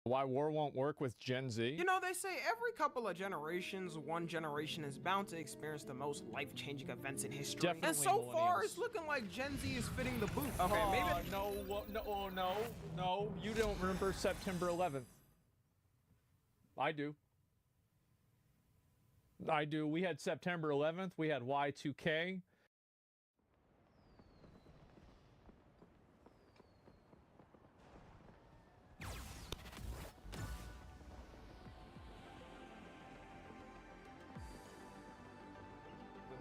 Why war won't work with Gen Z? You know, they say every couple of generations, one generation is bound to experience the most life-changing events in history. Definitely and so far, millennials. it's looking like Gen Z is fitting the boot. Okay, maybe. No. You don't remember September 11th. I do. We had September 11th. We had Y2K.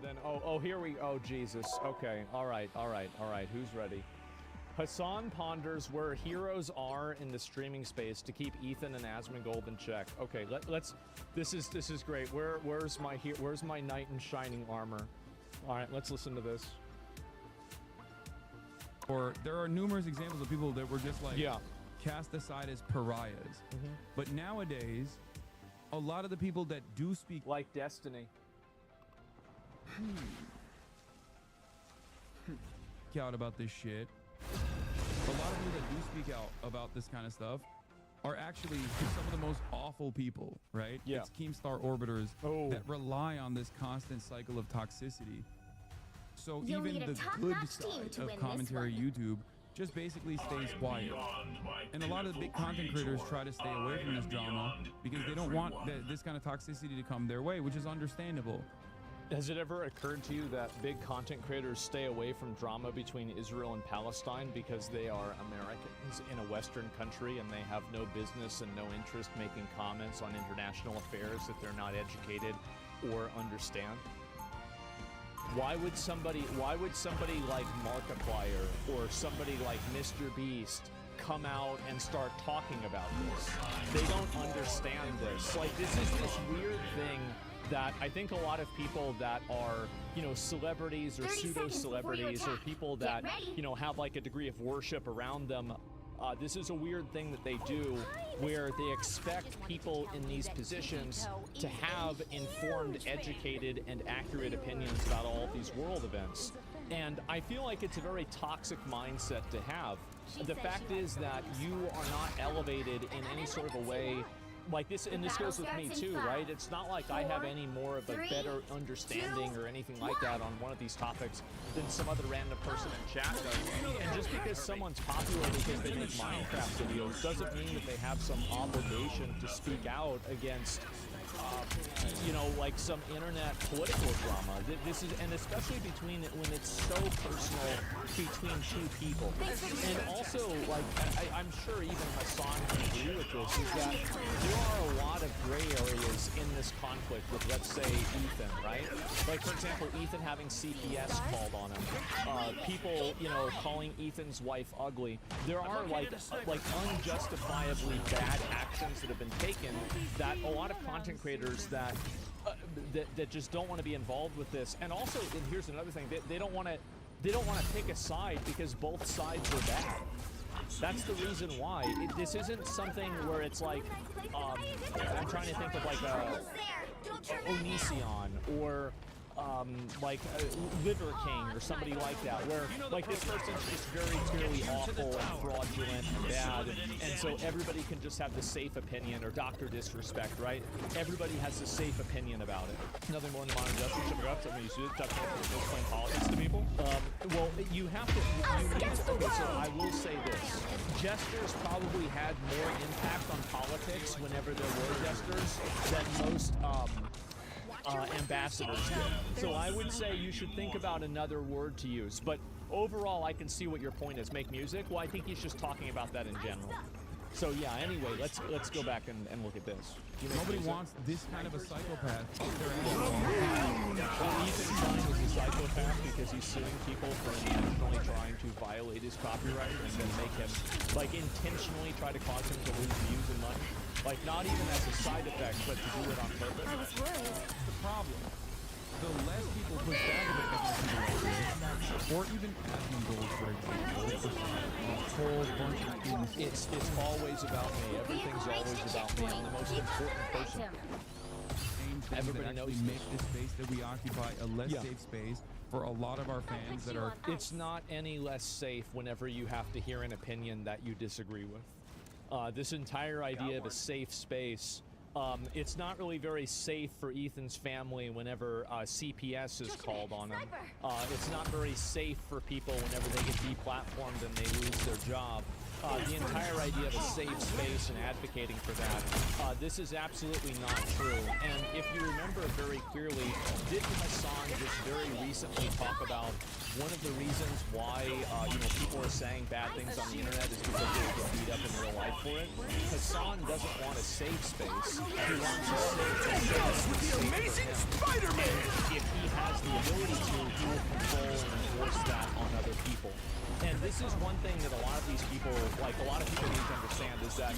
Then here we Jesus. Okay, all right. Who's ready? Hassan ponders where heroes are in the streaming space to keep Ethan and Asmongold in check. Okay, let's. This is great. Where's my knight in shining armor? All right, let's listen to this. Or there are numerous examples of people that were just like cast aside as pariahs. But nowadays, a lot of the people that do speak like Destiny. Out about this shit. A lot of people that do speak out about this kind of stuff are actually some of the most awful people, right? Yeah. It's Keemstar orbiters that rely on this constant cycle of toxicity. So even the good side of commentary YouTube just basically stays quiet. And a lot of the big content creators try to stay away from this drama because they don't want this kind of toxicity to come their way, which is understandable. Has it ever occurred to you that big content creators stay away from drama between Israel and Palestine because they are Americans in a Western country and they have no business and no interest making comments on international affairs that they're not educated or understand? Why would somebody like Markiplier or somebody like Mr. Beast come out and start talking about this? They don't understand this. Like, this is this weird thing that I think a lot of people that are, you know, celebrities or pseudo-celebrities or people that, you know, have like a degree of worship around them, this is a weird thing that they do where they expect people in these positions to have informed, educated, and accurate opinions about all of these world events. And I feel like it's a very toxic mindset to have. The fact is that you are not elevated in any sort of a way like this, and this goes with me too, right? It's not like I have any more of a better understanding or anything like that on one of these topics than some other random person in chat does. And just because someone's popular because they make Minecraft videos doesn't mean that they have some obligation to speak out against, you know, like some internet political drama. This is, and especially between when it's so personal between two people. And also, like, I'm sure even Hassan can agree with this, is that there are a lot of gray areas in this conflict with, let's say, Ethan, right? Like, for example, Ethan having CPS called on him. People, you know, calling Ethan's wife ugly. There are, like unjustifiably bad actions that have been taken that a lot of content creators that just don't want to be involved with this. And also, and here's another thing, they don't want to pick a side because both sides are bad. That's the reason why. This isn't something where it's like, I'm trying to think of like Onision or like Liver King or somebody like that, where like this person's just very clearly awful and fraudulent and bad, and so everybody can just have the safe opinion, or Dr. Disrespect, right? Everybody has a safe opinion about it. Nothing more than modern justice should up. I mean, you should explain politics to people. Well, you have to. So I will say this: jesters probably had more impact on politics whenever there were jesters than most ambassadors did. So I would say you should think about another word to use. But overall, I can see what your point is. Make music? Well, I think he's just talking about that in general. So yeah, anyway, let's go back and look at this. Nobody wants this kind of a psychopath. Well, Ethan Stein is a psychopath because he's suing people for intentionally trying to violate his copyright and then make him, like, intentionally try to cause him to lose views and money. Like, not even as a side effect, but to do it on purpose. I was worried. The problem, the less people push back against people, or even Asmongold, for example, a whole bunch of things. It's always about me. Everything's always about me. I'm the most important person. Everybody knows make this space that we occupy a less safe space for a lot of our fans that are. It's not any less safe whenever you have to hear an opinion that you disagree with. This entire idea of a safe space. It's not really very safe for Ethan's family whenever CPS is called on them. It's not very safe for people whenever they get deplatformed and they lose their job. The entire idea of a safe space and advocating for that, this is absolutely not true. And if you remember very clearly, didn't Hassan just very recently talk about one of the reasons why people are saying bad things on the internet is because they get beat up in real life for it? Hassan doesn't want a safe space. He wants a safe space with the amazing Spider-Man. If he has the ability to, he will control and enforce that on other people. And this is one thing that a lot of these people, like a lot of people need to understand, is that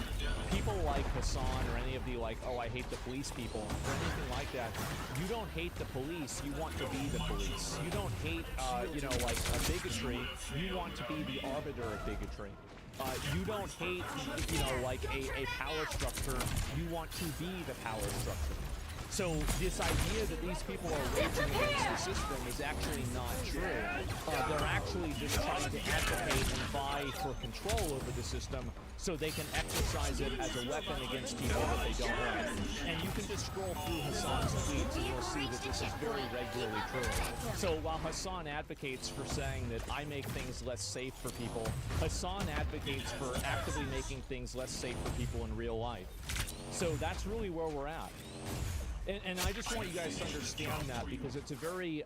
people like Hassan or any of the oh, I hate the police people or anything like that, you don't hate the police, you want to be the police. You don't hate, like a bigotry, you want to be the arbiter of bigotry. You don't hate, like a power structure, you want to be the power structure. So this idea that these people are raging against the system is actually not true. They're actually just trying to advocate and vie for control over the system so they can exercise it as a weapon against people that they don't like. And you can just scroll through Hassan's tweets and you'll see that this is very regularly true. So while Hassan advocates for saying that I make things less safe for people, Hassan advocates for actively making things less safe for people in real life. So that's really where we're at. And I just want you guys to understand that, because it's a very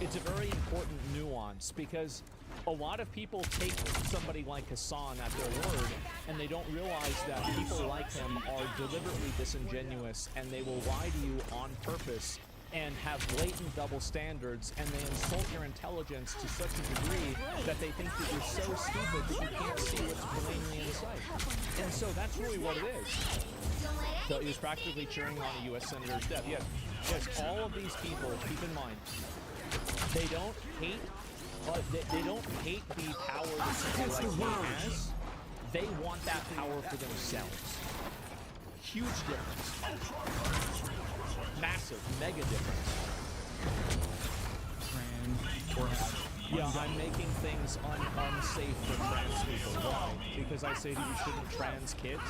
important nuance, because a lot of people take somebody like Hassan at their word, and they don't realize that people like him are deliberately disingenuous, and they will lie to you on purpose and have blatant double standards, and they insult your intelligence to such a degree that they think that you're so stupid that you can't see what's plainly in sight. And so that's really what it is. So he was practically cheering on a U.S. senator's death. Yes, all of these people, keep in mind, they don't hate, they don't hate the power that somebody like he has. They want that power for themselves. Huge difference. Massive, mega difference. Trans or yeah, I'm making things unsafe for trans people. Why? Because I say that you shouldn't trans kids.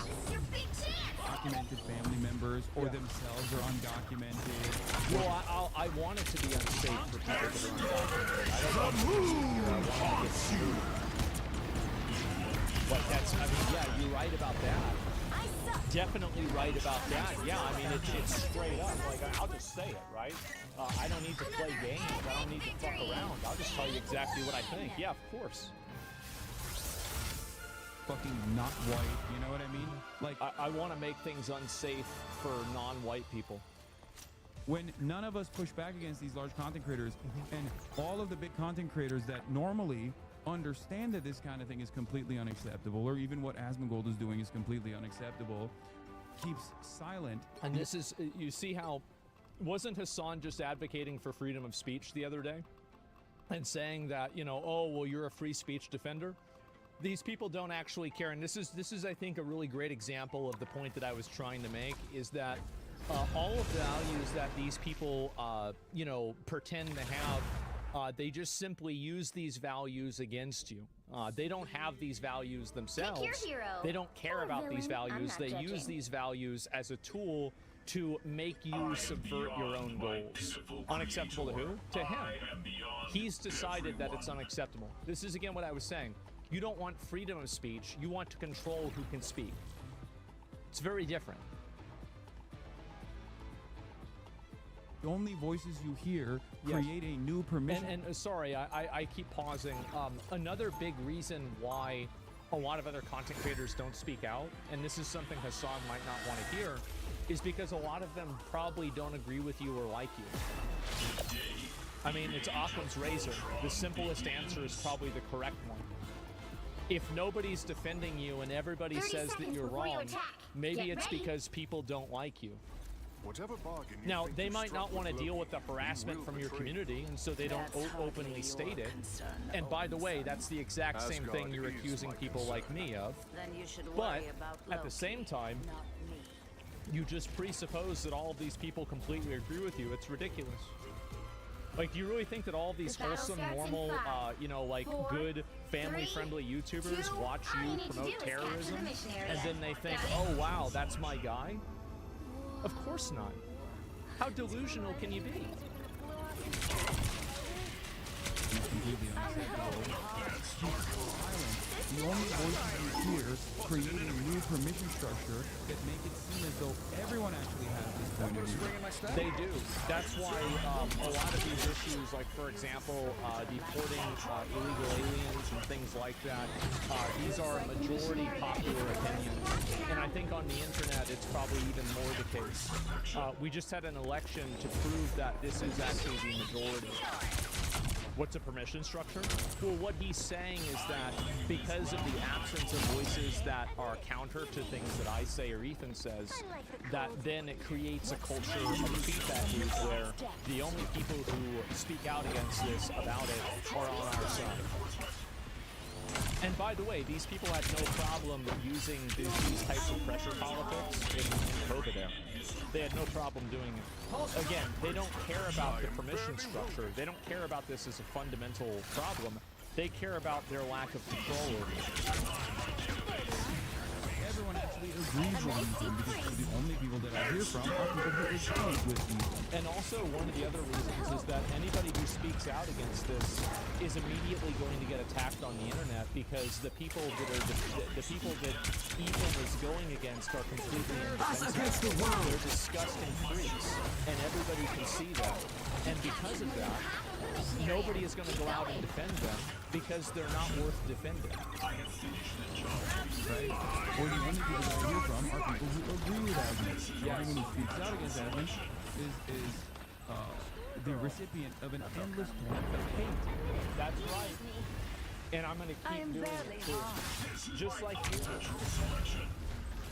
Documented family members or themselves are undocumented. Well, I want it to be unsafe for people that are undocumented. I don't want to get sued. But that's, I mean, yeah, you're right about that. Definitely right about that. Yeah, I mean, it's straight up. Like, I'll just say it, right? I don't need to play games. I don't need to fuck around. I'll just tell you exactly what I think. Yeah, of course. Fucking not white, you know what I mean? Like, I want to make things unsafe for non-white people. When none of us push back against these large content creators, and all of the big content creators that normally understand that this kind of thing is completely unacceptable, or even what Asmongold is doing is completely unacceptable, keeps silent. And this is, you see how, wasn't Hassan just advocating for freedom of speech the other day? And saying that, oh, well, you're a free speech defender? These people don't actually care. And this is, I think, a really great example of the point that I was trying to make, is that all of the values that these people, pretend to have, they just simply use these values against you. They don't have these values themselves. They don't care about these values. They use these values as a tool to make you subvert your own goals. Unacceptable to who? To him. He's decided that it's unacceptable. This is, again, what I was saying. You don't want freedom of speech. You want to control who can speak. It's very different. The only voices you hear create a new permission. And sorry, I keep pausing. Another big reason why a lot of other content creators don't speak out, and this is something Hassan might not want to hear, is because a lot of them probably don't agree with you or like you. I mean, it's Occam's razor. The simplest answer is probably the correct one. If nobody's defending you and everybody says that you're wrong, maybe it's because people don't like you. Now, they might not want to deal with the harassment from your community, and so they don't openly state it. And by the way, that's the exact same thing you're accusing people like me of. But at the same time, you just presuppose that all of these people completely agree with you. It's ridiculous. Like, do you really think that all these wholesome, normal, you know, like, good, family-friendly YouTubers watch you promote terrorism, and then they think, oh, wow, that's my guy? Of course not. How delusional can you be? Completely unacceptable. The only voices you hear create a new permission structure that make it seem as though everyone actually has this point of view. They do. That's why a lot of these issues, like for example, deporting illegal aliens and things like that, these are majority popular opinions. And I think on the internet, it's probably even more the case. We just had an election to prove that this is actually the majority. What's a permission structure? Well, what he's saying is that because of the absence of voices that are counter to things that I say or Ethan says, that then it creates a culture of feedback loop where the only people who speak out against this about it are on our side. And by the way, these people had no problem using these types of pressure politics in COVID era. They had no problem doing it. Again, they don't care about the permission structure. They don't care about this as a fundamental problem. They care about their lack of control over it. Everyone actually agrees with Ethan because the only people that I hear from are people who agree with Ethan. And also, one of the other reasons is that anybody who speaks out against this is immediately going to get attacked on the internet because the people that are the people that Ethan is going against are completely indefensible. They're disgusting freaks, and everybody can see that. And because of that, nobody is going to go out and defend them because they're not worth defending. Right? Or the only people that I hear from are people who agree with Admin. Yes. Everyone who speaks out against Admin is the recipient of an endless torrent of hate. That's right. And I'm going to keep doing it too. Just like you do.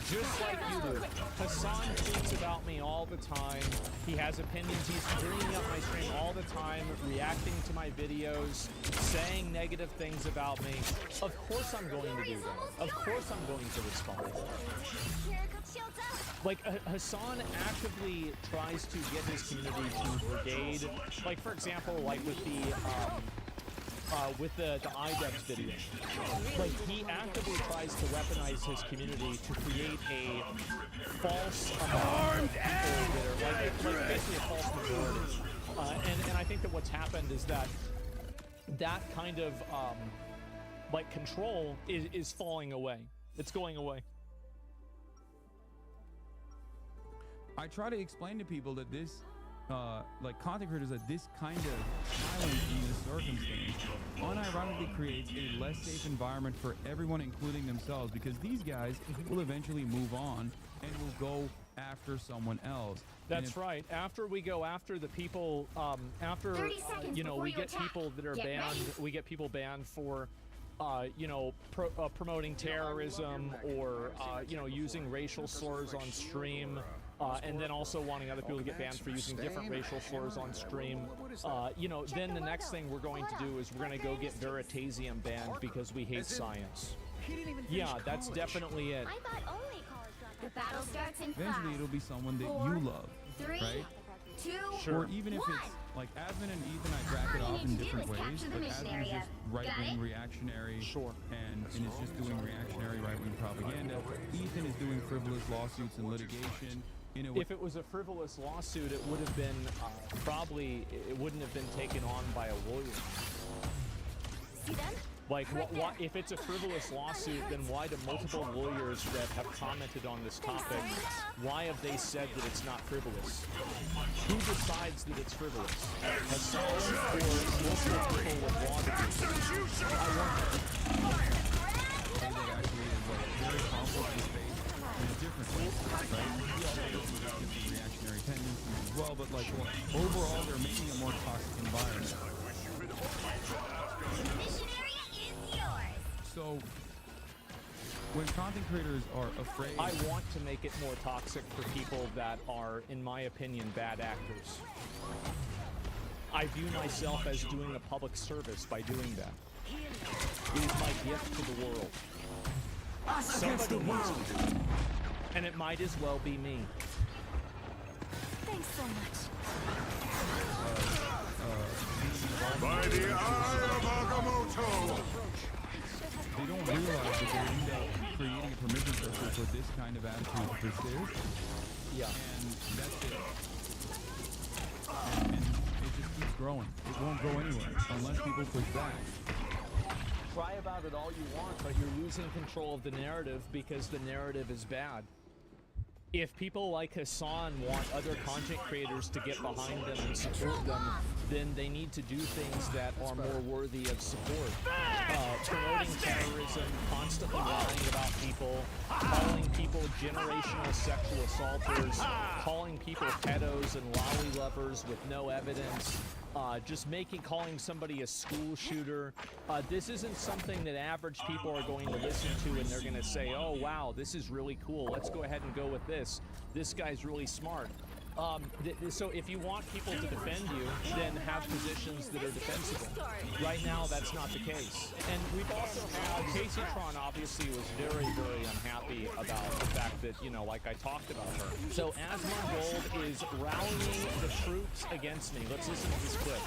Just like you do. Hassan tweets about me all the time. He has opinions. He's bringing up my stream all the time, reacting to my videos, saying negative things about me. Of course I'm going to do that. Of course I'm going to respond. Like, Hassan actively tries to get his community to brigade. Like, for example, like with the iDubbbz video. Like, he actively tries to weaponize his community to create a false amount of people that are, like basically a false majority. And I think that what's happened is that kind of, like, control is falling away. It's going away. I try to explain to people that this, like content creators, that this kind of silence in this circumstance unironically creates a less safe environment for everyone, including themselves, because these guys will eventually move on and will go after someone else. That's right. After we go after the people, after, you know, we get people that are banned, we get people banned for, you know, promoting terrorism or, you know, using racial slurs on stream. And then also wanting other people to get banned for using different racial slurs on stream. You know, then the next thing we're going to do is we're going to go get Veritasium banned because we hate science. Yeah, that's definitely it. The battle starts in Eventually, it'll be someone that you love, right? Sure. Or even if it's like Admin and Ethan, I track it off in different ways. But Admin is just right-wing reactionary, and is just doing reactionary right-wing propaganda. Ethan is doing frivolous lawsuits and litigation. If it was a frivolous lawsuit, it would have been probably, it wouldn't have been taken on by a lawyer. See them? Like, if it's a frivolous lawsuit, then why do multiple lawyers that have commented on this topic, why have they said that it's not frivolous? Who decides that it's frivolous? Hassan or multiple people with law degrees? I wonder. That actually is like very complex space in a different way, right? We all know different reactionary tendencies as well, but like overall, they're making a more toxic environment. So, when content creators are afraid... I want to make it more toxic for people that are, in my opinion, bad actors. I view myself as doing a public service by doing that. It is my gift to the world. Somebody needs to do it. And it might as well be me. Thanks so much. By the eye of Agamotto! They don't realize that they end up creating a permission threshold for this kind of attitude to persist. Yeah. And that's it. And it just keeps growing. It won't go anywhere unless people push back. Cry about it all you want, but you're losing control of the narrative because the narrative is bad. If people like Hassan want other content creators to get behind them and support them, then they need to do things that are more worthy of support. Promoting terrorism, constantly lying about people, calling people generational sexual assaulters, calling people pedos and lolly lovers with no evidence, just calling somebody a school shooter. This isn't something that average people are going to listen to and they're going to say, oh wow, this is really cool, let's go ahead and go with this. This guy's really smart. So if you want people to defend you, then have positions that are defensible. Right now, that's not the case. And we've also had, Casey Tron obviously was very, very unhappy about the fact that, you know, like I talked about her. So Asmon Gold is rallying the troops against me. Let's listen to this clip.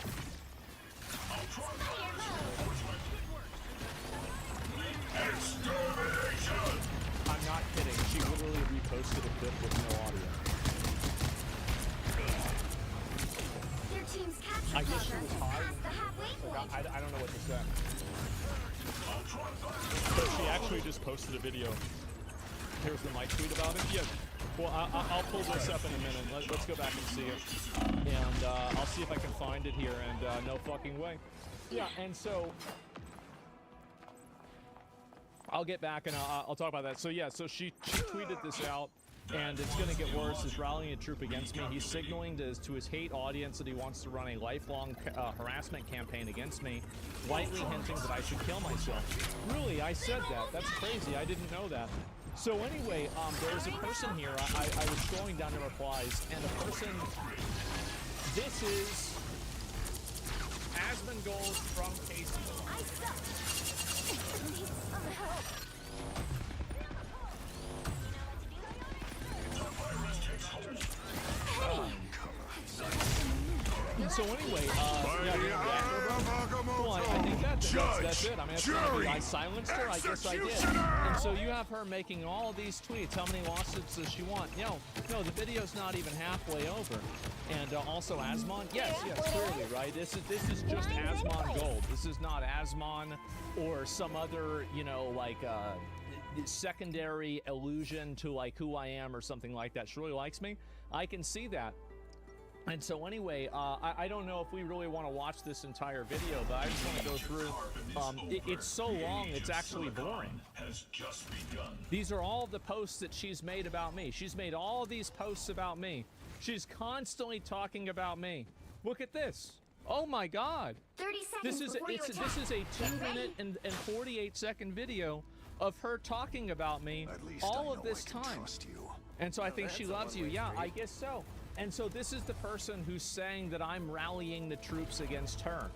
I'm not kidding. She literally reposted a clip with no audio. I guess she was high. I don't know what to say. So she actually just posted a video. Here's the mic tweet about it. Yeah. Well, I'll pull this up in a minute. Let's go back and see it. And I'll see if I can find it here. And no fucking way. Yeah, and so I'll get back and I'll talk about that. So yeah, so she tweeted this out. And it's going to get worse. He's rallying a troop against me. He's signaling to his hate audience that he wants to run a lifelong harassment campaign against me, lightly hinting that I should kill myself. Really, I said that. That's crazy. I didn't know that. So anyway, there's a person here. I was scrolling down the replies, and a person. This is Asmon Gold from Casey. I suck. Need some help. So anyway, well, I think that's it. I mean, I silenced her. I guess I did. And so you have her making all these tweets. How many lawsuits does she want? No, the video's not even halfway over. And also Asmon. Yes, clearly, right? This is just Asmon Gold. This is not Asmon or some other, you know, like secondary illusion to like who I am or something like that. She really likes me. I can see that. And so anyway, I don't know if we really want to watch this entire video, but I just want to go through. It's so long, it's actually boring. These are all the posts that she's made about me. She's made all these posts about me. She's constantly talking about me. Look at this. Oh my God. 30 seconds This is a 2-minute and 48-second video of her talking about me all of this time. And so I think she loves you. Yeah, I guess so. And so this is the person who's saying that I'm rallying the troops against her.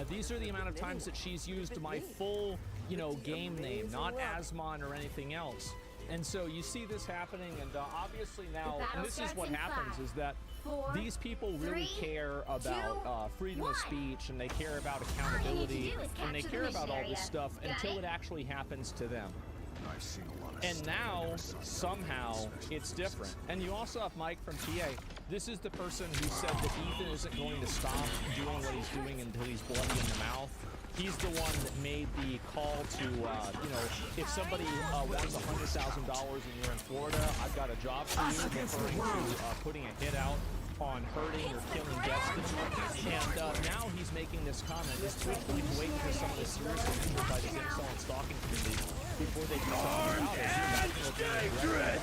These are the amount of times that she's used my full, you know, game name, not Asmon or anything else. And so you see this happening, and obviously now, and this is what happens, is that these people really care about freedom of speech, and they care about accountability, and they care about all this stuff until it actually happens to them. I've seen a lot of and now, somehow, it's different. And you also have Mike from PA. This is the person who said that Ethan isn't going to stop doing what he's doing until he's bloody in the mouth. He's the one that made the call to, you know, if somebody wants $100,000 and you're in Florida, I've got a job for you, referring to putting a hit out on hurting or killing Destiny. And now he's making this comment. This tweet will be waiting for some of the serious people by the incel and stalking community before they do something about it.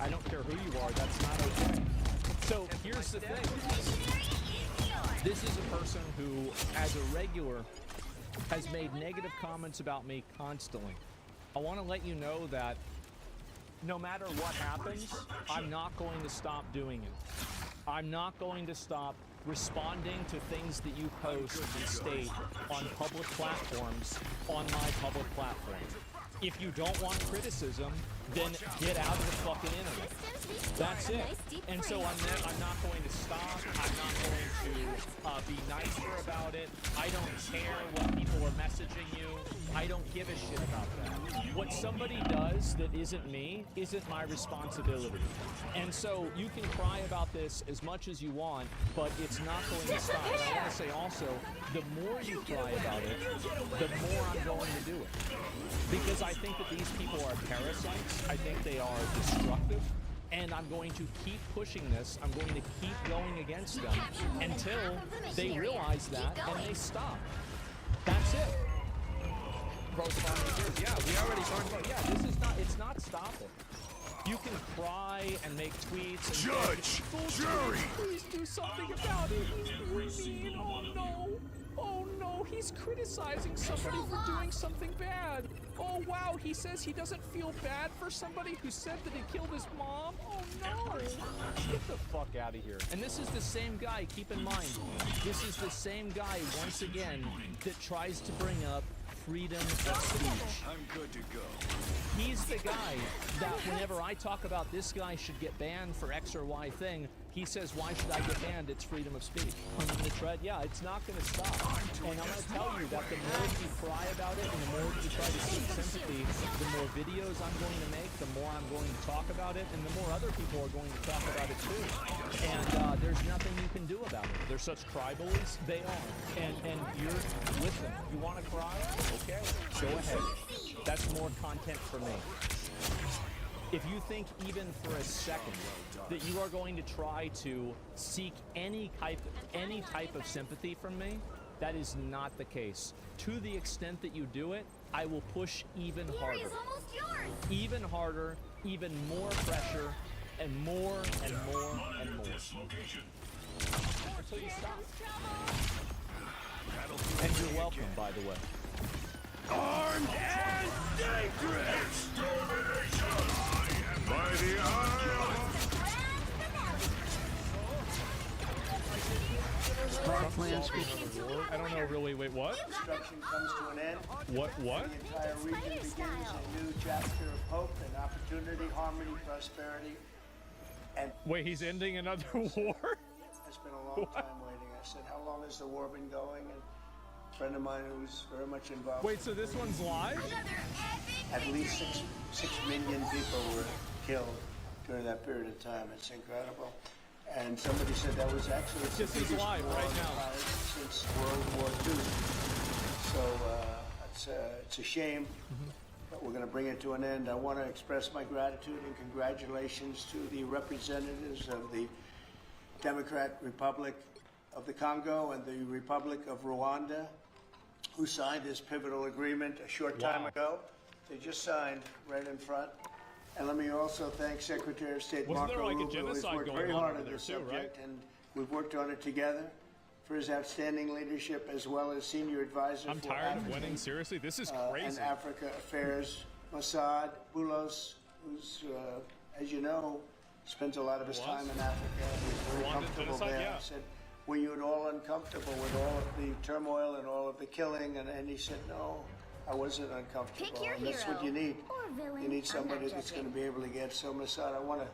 I don't care who you are, that's not okay. So here's the thing. This is a person who, as a regular, has made negative comments about me constantly. I want to let you know that no matter what happens, I'm not going to stop doing it. I'm not going to stop responding to things that you post and state on public platforms, on my public platform. If you don't want criticism, then get out of the fucking internet. That's it. And so I'm not going to stop. I'm not going to be nicer about it. I don't care what people are messaging you. I don't give a shit about that. What somebody does that isn't me isn't my responsibility. And so you can cry about this as much as you want, but it's not going to stop. And I want to say also, the more you cry about it, the more I'm going to do it. Because I think that these people are parasites. I think they are destructive. And I'm going to keep pushing this. I'm going to keep going against them until they realize that and they stop. That's it. Yeah, we already talked about. Yeah, this is not. It's not stopping. You can cry and make tweets and Judge, jury, please do something about it. He's being mean. Oh no. Oh no, he's criticizing somebody for doing something bad. Oh wow, he says he doesn't feel bad for somebody who said that he killed his mom. Oh no. Get the fuck out of here. And this is the same guy, keep in mind. This is the same guy, once again, that tries to bring up freedom of speech. I'm good to go. He's the guy that whenever I talk about this guy should get banned for X or Y thing, he says, why should I get banned? It's freedom of speech. On the tread, yeah, it's not going to stop. And I'm going to tell you that the more you cry about it and the more you try to seek sympathy, the more videos I'm going to make, the more I'm going to talk about it, and the more other people are going to talk about it too. And there's nothing you can do about it. They're such crybabies. They are. And you're with them. You want to cry? Okay, go ahead. That's more content for me. If you think even for a second that you are going to try to seek any type of sympathy from me, that is not the case. To the extent that you do it, I will push even harder. Even harder, even more pressure, and more and more and more. Until you stop. And you're welcome, by the way. Armed and dangerous! By the eye I don't know really. Wait, what? Destruction comes to an end. What? The entire region begins a new chapter of hope and opportunity, harmony, prosperity, and Wait, he's ending another war? it's been a long time waiting. I said, how long has the war been going? And a friend of mine who's very much involved. Wait, so this one's live? At least 6 million people were killed during that period of time. It's incredible. And somebody said that was actually the This is biggest live war right now. since World War II. So it's a shame, but we're going to bring it to an end. I want to express my gratitude and congratulations to the representatives of the Democratic Republic of the Congo and the Republic of Rwanda, who signed this pivotal agreement a short time ago. They just signed right in front. And let me also thank Secretary of State Wasn't Marco there like a Rubio, who's genocide worked going very on hard over on there this too, subject, right? and we've worked on it together, for his outstanding leadership as well as senior advisor I'm for tired of African, winning. Seriously, this is and crazy. Africa Affairs, Mossad Boulos, who's, as you know, spends a lot of his time in Africa. He's very Rwandan comfortable genocide, there. yeah. I said, were you at all uncomfortable with all of the turmoil and all of the killing? And he said, no, I wasn't uncomfortable. Pick your And that's hero what you need. or villain. You need I'm somebody not that's going judging. to be able to get. So, Mossad, I want to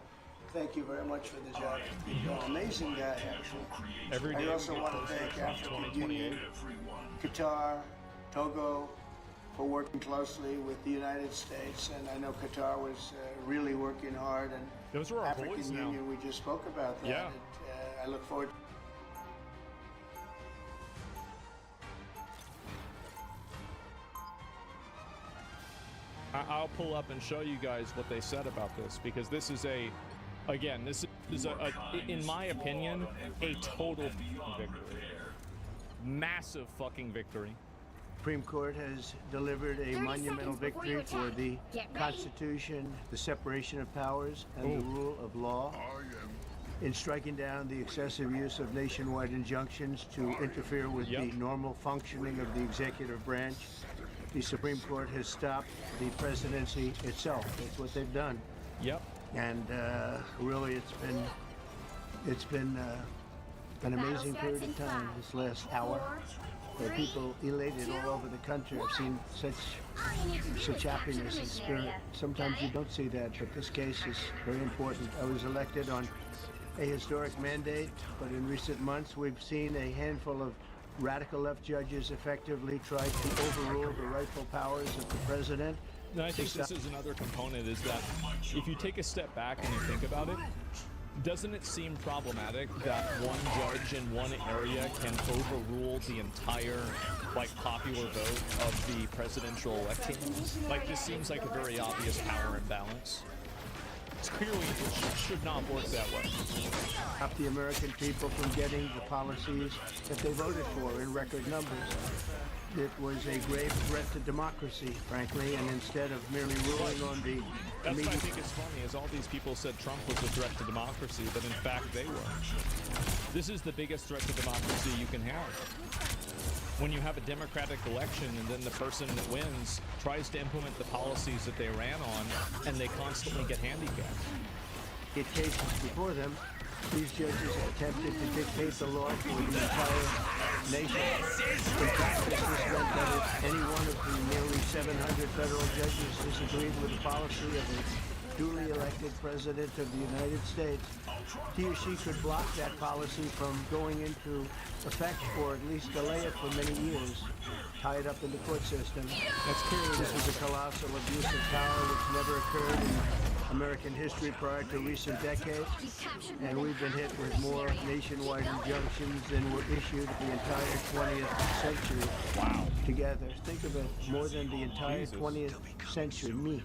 thank you very much for the job. You're an amazing guy, actually. Every day I we also get want to closer thank to African 2028. Union, Qatar, Togo, for working closely with the United States. And I know Qatar was really working hard. And Those are our African boys now. Union, we just spoke about that. Yeah. And, I look forward to I'll pull up and show you guys what they said about this, because this is again, this is in my opinion, a total victory. Massive fucking victory. Supreme Court has delivered a 30 monumental seconds before you victory for attack. the Get ready. Constitution, the separation of powers, and the rule of law. In striking down the excessive use of nationwide injunctions to interfere with the normal functioning of the executive branch, the Supreme Court has stopped the presidency itself. That's what they've done. Yep. And really, it's been an amazing period of time. This last hour, there are people elated all over the country. I've seen such happiness and spirit. Sometimes you don't see that, but this case is very important. I was elected on a historic mandate, but in recent months we've seen a handful of radical left judges effectively try to overrule the rightful powers of the president. And I think this is another component, is that if you take a step back and you think about it, doesn't it seem problematic that one judge in one area can overrule the entire, like, popular vote of the presidential election? Like, this seems like a very obvious power imbalance. Clearly, it should not work that way. Stop the American people from getting the policies that they voted for in record numbers. It was a grave threat to democracy, frankly, and instead of merely ruling on the That's what I think is funny, is all these people said Trump was a threat to democracy, but in fact they were. This is the biggest threat to democracy you can have. When you have a democratic election and then the person that wins tries to implement the policies that they ran on, and they constantly get handicapped. In cases before them, these judges attempted to dictate the law for the entire nation. In practice, this meant that if any one of the nearly 700 federal judges disagreed with the policy of a duly elected president of the United States, he or she could block that policy from going into effect, or at least delay it for many years, tie it up in the court system. That's clearly This is a colossal abuse of power which never occurred in American history prior to recent decades, and we've been hit with more nationwide injunctions than were issued the entire 20th century. Wow. Together. Think of it, more than the entire 20th century. Me.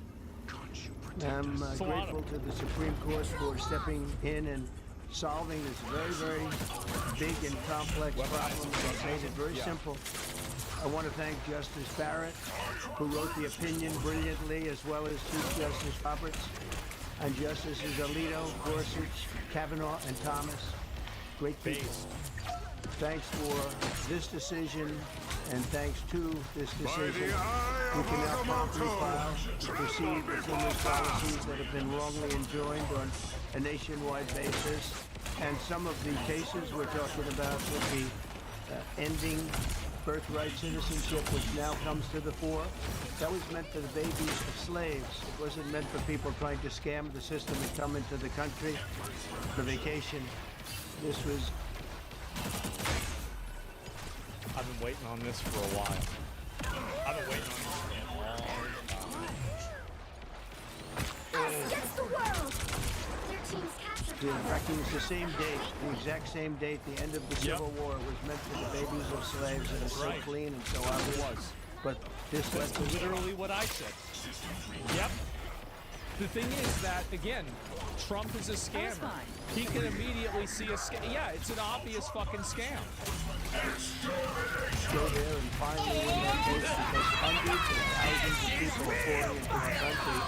I'm grateful to the Supreme Court for stepping in and solving this very, very big and complex problem that made it very simple. I want to thank Justice Barrett, who wrote the opinion brilliantly, as well as Chief Justice Roberts, and Justices Alito, Gorsuch, Kavanaugh, and Thomas. Great people. Thanks for this decision, and thanks to this decision, we can now promptly file to proceed with numerous policies that have been wrongly enjoined on a nationwide basis. And some of the cases we're talking about would be ending birthright citizenship, which now comes to the fore. That was meant for the babies of slaves. It wasn't meant for people trying to scam the system and come into the country for vacation. This was... I've been waiting on this for a while. I've been waiting on this for a long time. Us against the world! Your team's captured In fact, it was the same date, the exact same date, the end of the Civil War was meant for the babies of slaves, and it's so clean and so obvious. It was. But this led That's to literally what I said. Yep. The thing is that, again, Trump is a scammer. He can immediately see a scam. Yeah, it's an obvious fucking scam. go there and finally win that case, because hundreds of thousands of people are pouring into the country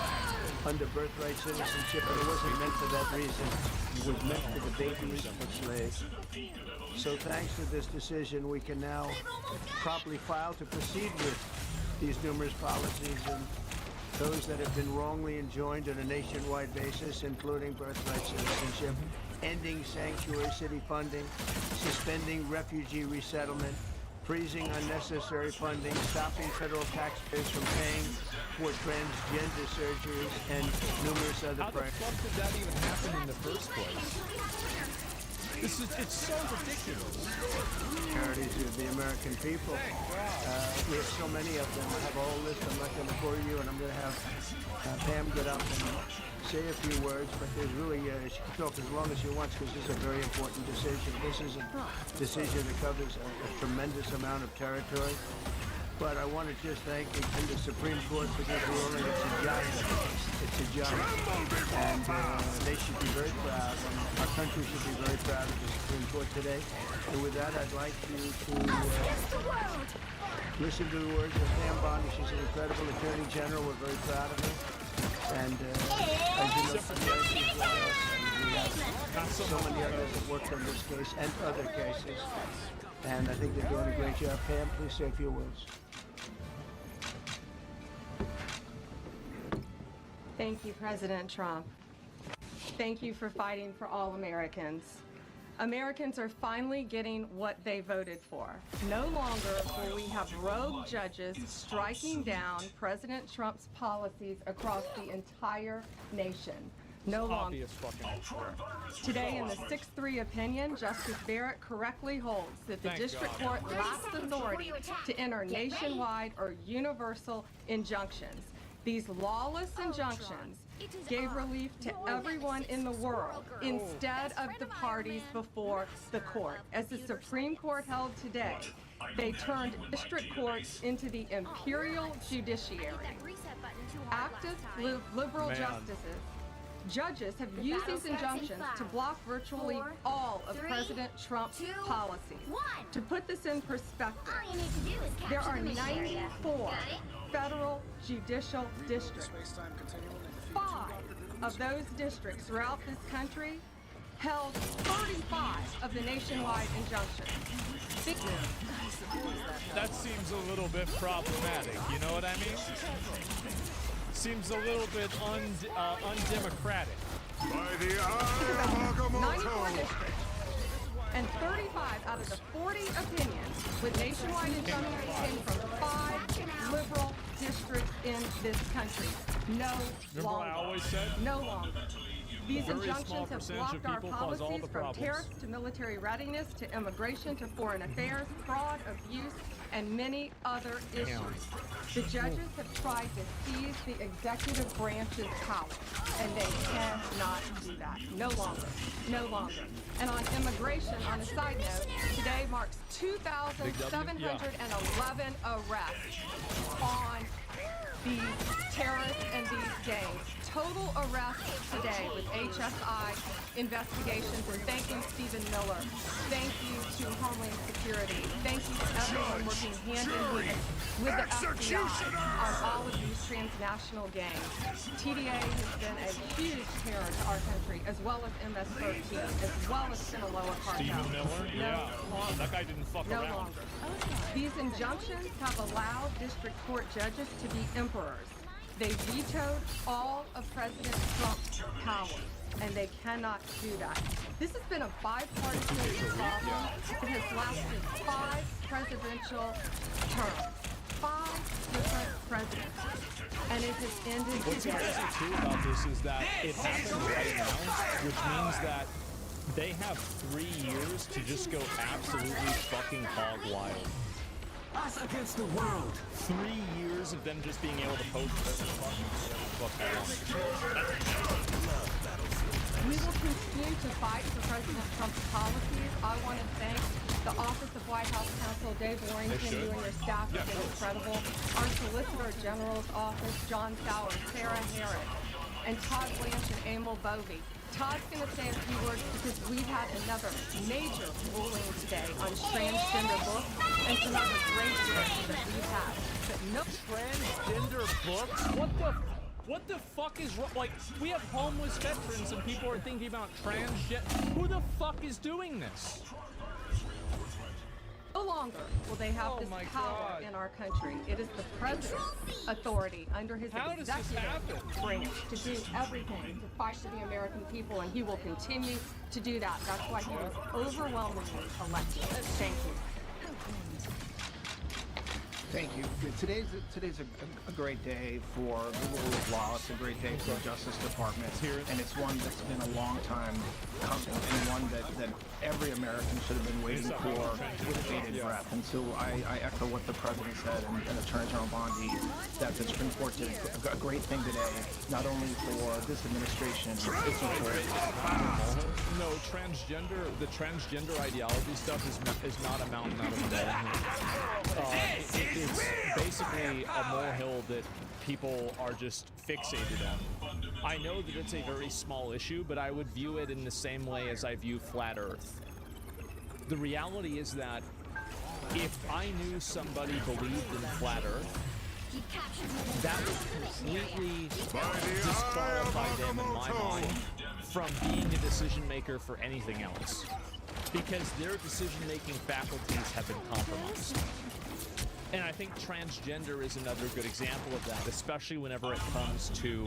under birthright citizenship, and it wasn't meant for that reason. It was meant for the babies of slaves. So thanks to this decision, we can now properly file to proceed with these numerous policies and those that have been wrongly enjoined on a nationwide basis, including birthright citizenship, ending sanctuary city funding, suspending refugee resettlement, freezing unnecessary funding, stopping federal taxpayers from paying for transgender surgeries, and numerous other How the fuck did that even happen in the first place? It's so ridiculous. Charities of the American people. We have so many of them. I have a whole list. I'm not going to bore you, and I'm going to have Pam get up and say a few words, but there's really, she can talk as long as she wants, because this is a very important decision. This is a decision that covers a tremendous amount of territory. But I want to just thank the Supreme Court for this ruling. It's a giant. It's a giant. And they should be very proud. And our country should be very proud of the Supreme Court today. And with that, I'd like you to listen to the words of Pam Bondi. She's an incredible Attorney General. We're very proud of her. And as you know, she's with us. And we have so many others that worked on this case and other cases. And I think they're doing a great job. Pam, please say a few words. Thank you, President Trump. Thank you for fighting for all Americans. Americans are finally getting what they voted for. No longer will we have rogue judges striking down President Trump's policies across the entire nation. No longer. Obvious fucking. Today, in the 6-3 opinion, Justice Barrett correctly holds that the Thank district God. court lacks authority to enter nationwide or universal injunctions. These lawless injunctions gave relief to everyone in the world instead of the parties before the court. As the Supreme Court held today, they turned district courts into the imperial judiciary. Active liberal justices, judges have used these injunctions to block virtually all of President Trump's policies. To put this in perspective, there are 94 federal judicial districts. 5 of those districts throughout this country held 35 of the nationwide injunctions. That seems a little bit problematic, you know what I mean? Seems a little bit undemocratic. By the eye of 94 Agamotto. districts. And 35 out of the 40 opinions with nationwide injunctions came from 5 liberal districts in this country. No Remember what I longer. always said? No longer. These Very small injunctions have percentage of blocked our people cause all policies the from problems. tariffs to military readiness to immigration to foreign affairs, fraud, abuse, and many other issues. The judges have tried to seize the executive branch's power, and they cannot do that. No longer. No longer. And on immigration, on a side note, today marks 2,711 arrests on these terrorists and these gangs. Total arrests today with HSI investigations. And thank you, Stephen Miller. Thank you to Homeland Security. Thank you to everyone working hand in hand with the FBI on all of these transnational gangs. TDA has been a huge terror to our country, as well as MS-13, as well as Sinaloa cartel. Stephen Miller? No Yeah. longer. That guy didn't fuck No around. longer. These injunctions have allowed district court judges to be emperors. They vetoed all of President Trump's powers, and they cannot do that. This has been a bipartisan problem. It has lasted 5 presidential terms. 5 different presidents. And it has ended What's today. crazy too about this is that it happened right now, which means that they have 3 years to just go absolutely fucking hog wild. Us against the world. 3 years of them just being able to post whatever fuck they want. We will continue to fight for President Trump's policies. I want to thank the Office of White House Counsel Dave Warrington. You and your staff have been incredible. Our Solicitor General's office, John Sauer, Sarah Harris, and Todd Blanche and Emil Bovey. Todd's going to say a few words because we've had another major ruling today on transgender books and some other great deals that we've had. But no Transgender books? What the fuck is wrong? Like, we have homeless veterans and people are thinking about transgender. Who the fuck is doing this? No longer will they have Oh this my power God. in our country. It is the president's authority under his How does this executive happen? branch to do everything to fight for the American people, and he will continue to do that. That's why he was overwhelmingly elected. Thank you. Thank you. Today's a great day for the rule of law. It's a great day for the Justice Department, and it's one that's been a long time coming, and one that every American should have been waiting for with bated breath. And so I echo what the President said and Attorney General Bondi, that the Supreme Court did a great thing today, not only for this administration, it's for No, the transgender ideology stuff is not a mountain out of the molehill. It's basically a molehill that people are just fixated on. I know that it's a very small issue, but I would view it in the same way as I view flat Earth. The reality is that if I knew somebody believed in flat Earth, that would completely disqualify them in my mind from being a decision maker for anything else, because their decision-making faculties have been compromised. And I think transgender is another good example of that, especially whenever it comes to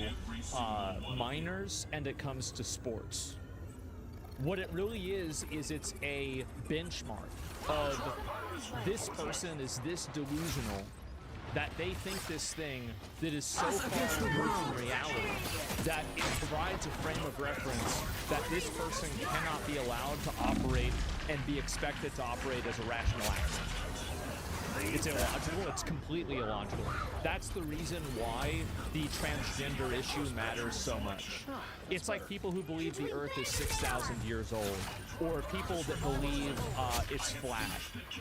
minors and it comes to sports. What it really is it's a benchmark of this person is this delusional that they think this thing that is so far removed from reality that it provides a frame of reference that this person cannot be allowed to operate and be expected to operate as a rational actor. It's illogical. It's completely illogical. That's the reason why the transgender issue matters so much. It's like people who believe the Earth is 6,000 years old, or people that believe it's flat,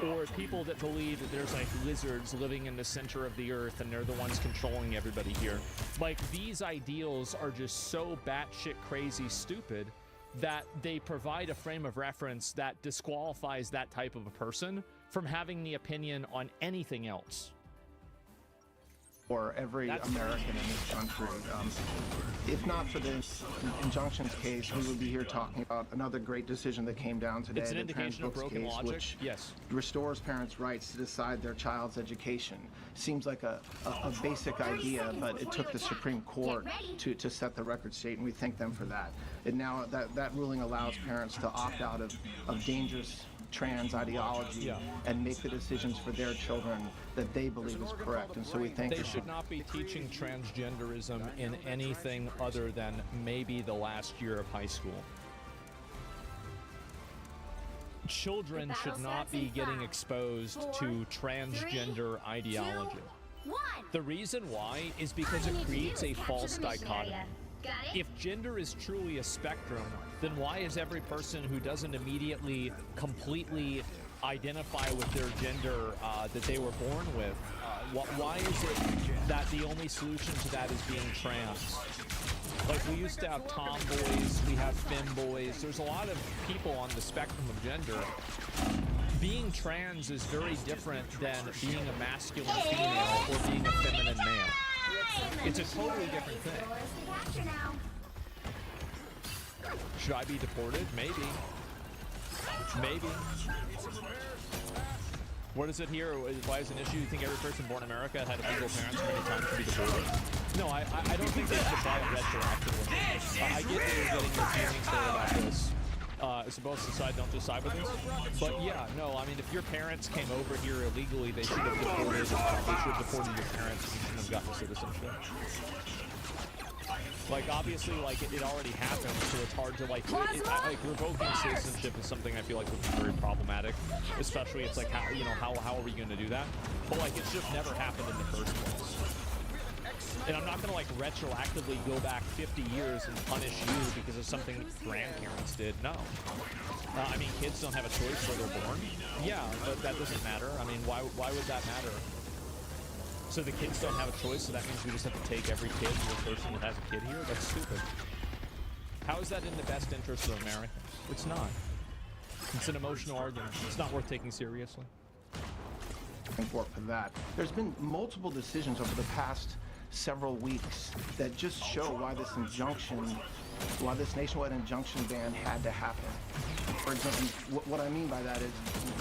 or people that believe that there's like lizards living in the center of the Earth and they're the ones controlling everybody here. Like, these ideals are just so batshit crazy stupid that they provide a frame of reference that disqualifies that type of a person from having the opinion on anything else. For every American in this country. If not for the injunctions case, we would be here talking about another great decision that came down today. It's an indication of broken case, logic. which yes. Restores parents' rights to decide their child's education. Seems like a basic idea, but it took the Supreme Court to set the record straight, and we thank them for that. And now that ruling allows parents to opt out of dangerous trans ideology and make the decisions for their children that they believe is correct. And so we think they should not be teaching transgenderism in anything other than maybe the last year of high school. Children should not be getting exposed to transgender ideology. The reason why is because it creates a false dichotomy. If gender is truly a spectrum, then why is every person who doesn't immediately completely identify with their gender that they were born with, why is it that the only solution to that is being trans? Like, we used to have tomboys, we have femboys. There's a lot of people on the spectrum of gender. Being trans is very different than being a masculine female or being a feminine male. It's a totally different thing. Should I be deported? Maybe. Maybe. What is it here? Why is it an issue? You think every person born in America had illegal parents many times to be deported? No, I don't think they should apply it retroactively. I get that you're getting your feelings hurt about this. It's both society, don't just side with us. But yeah, no, I mean, if your parents came over here illegally, they should have deported. They should have deported your parents and you shouldn't have gotten citizenship. Like, obviously, like, it already happened, so it's hard to, like revoking citizenship is something I feel like would be very problematic. Especially, it's like, how are we going to do that? But, like, it should have never happened in the first place. And I'm not going to, like, retroactively go back 50 years and punish you because of something grandparents did. No. I mean, kids don't have a choice where they're born. Yeah, but that doesn't matter. I mean, why would that matter? So the kids don't have a choice, so that means we just have to take every kid, every person that has a kid here? That's stupid. How is that in the best interest of Americans? It's not. It's an emotional argument. It's not worth taking seriously. For that. There's been multiple decisions over the past several weeks that just show why this nationwide injunction ban had to happen. For example, what I mean by that is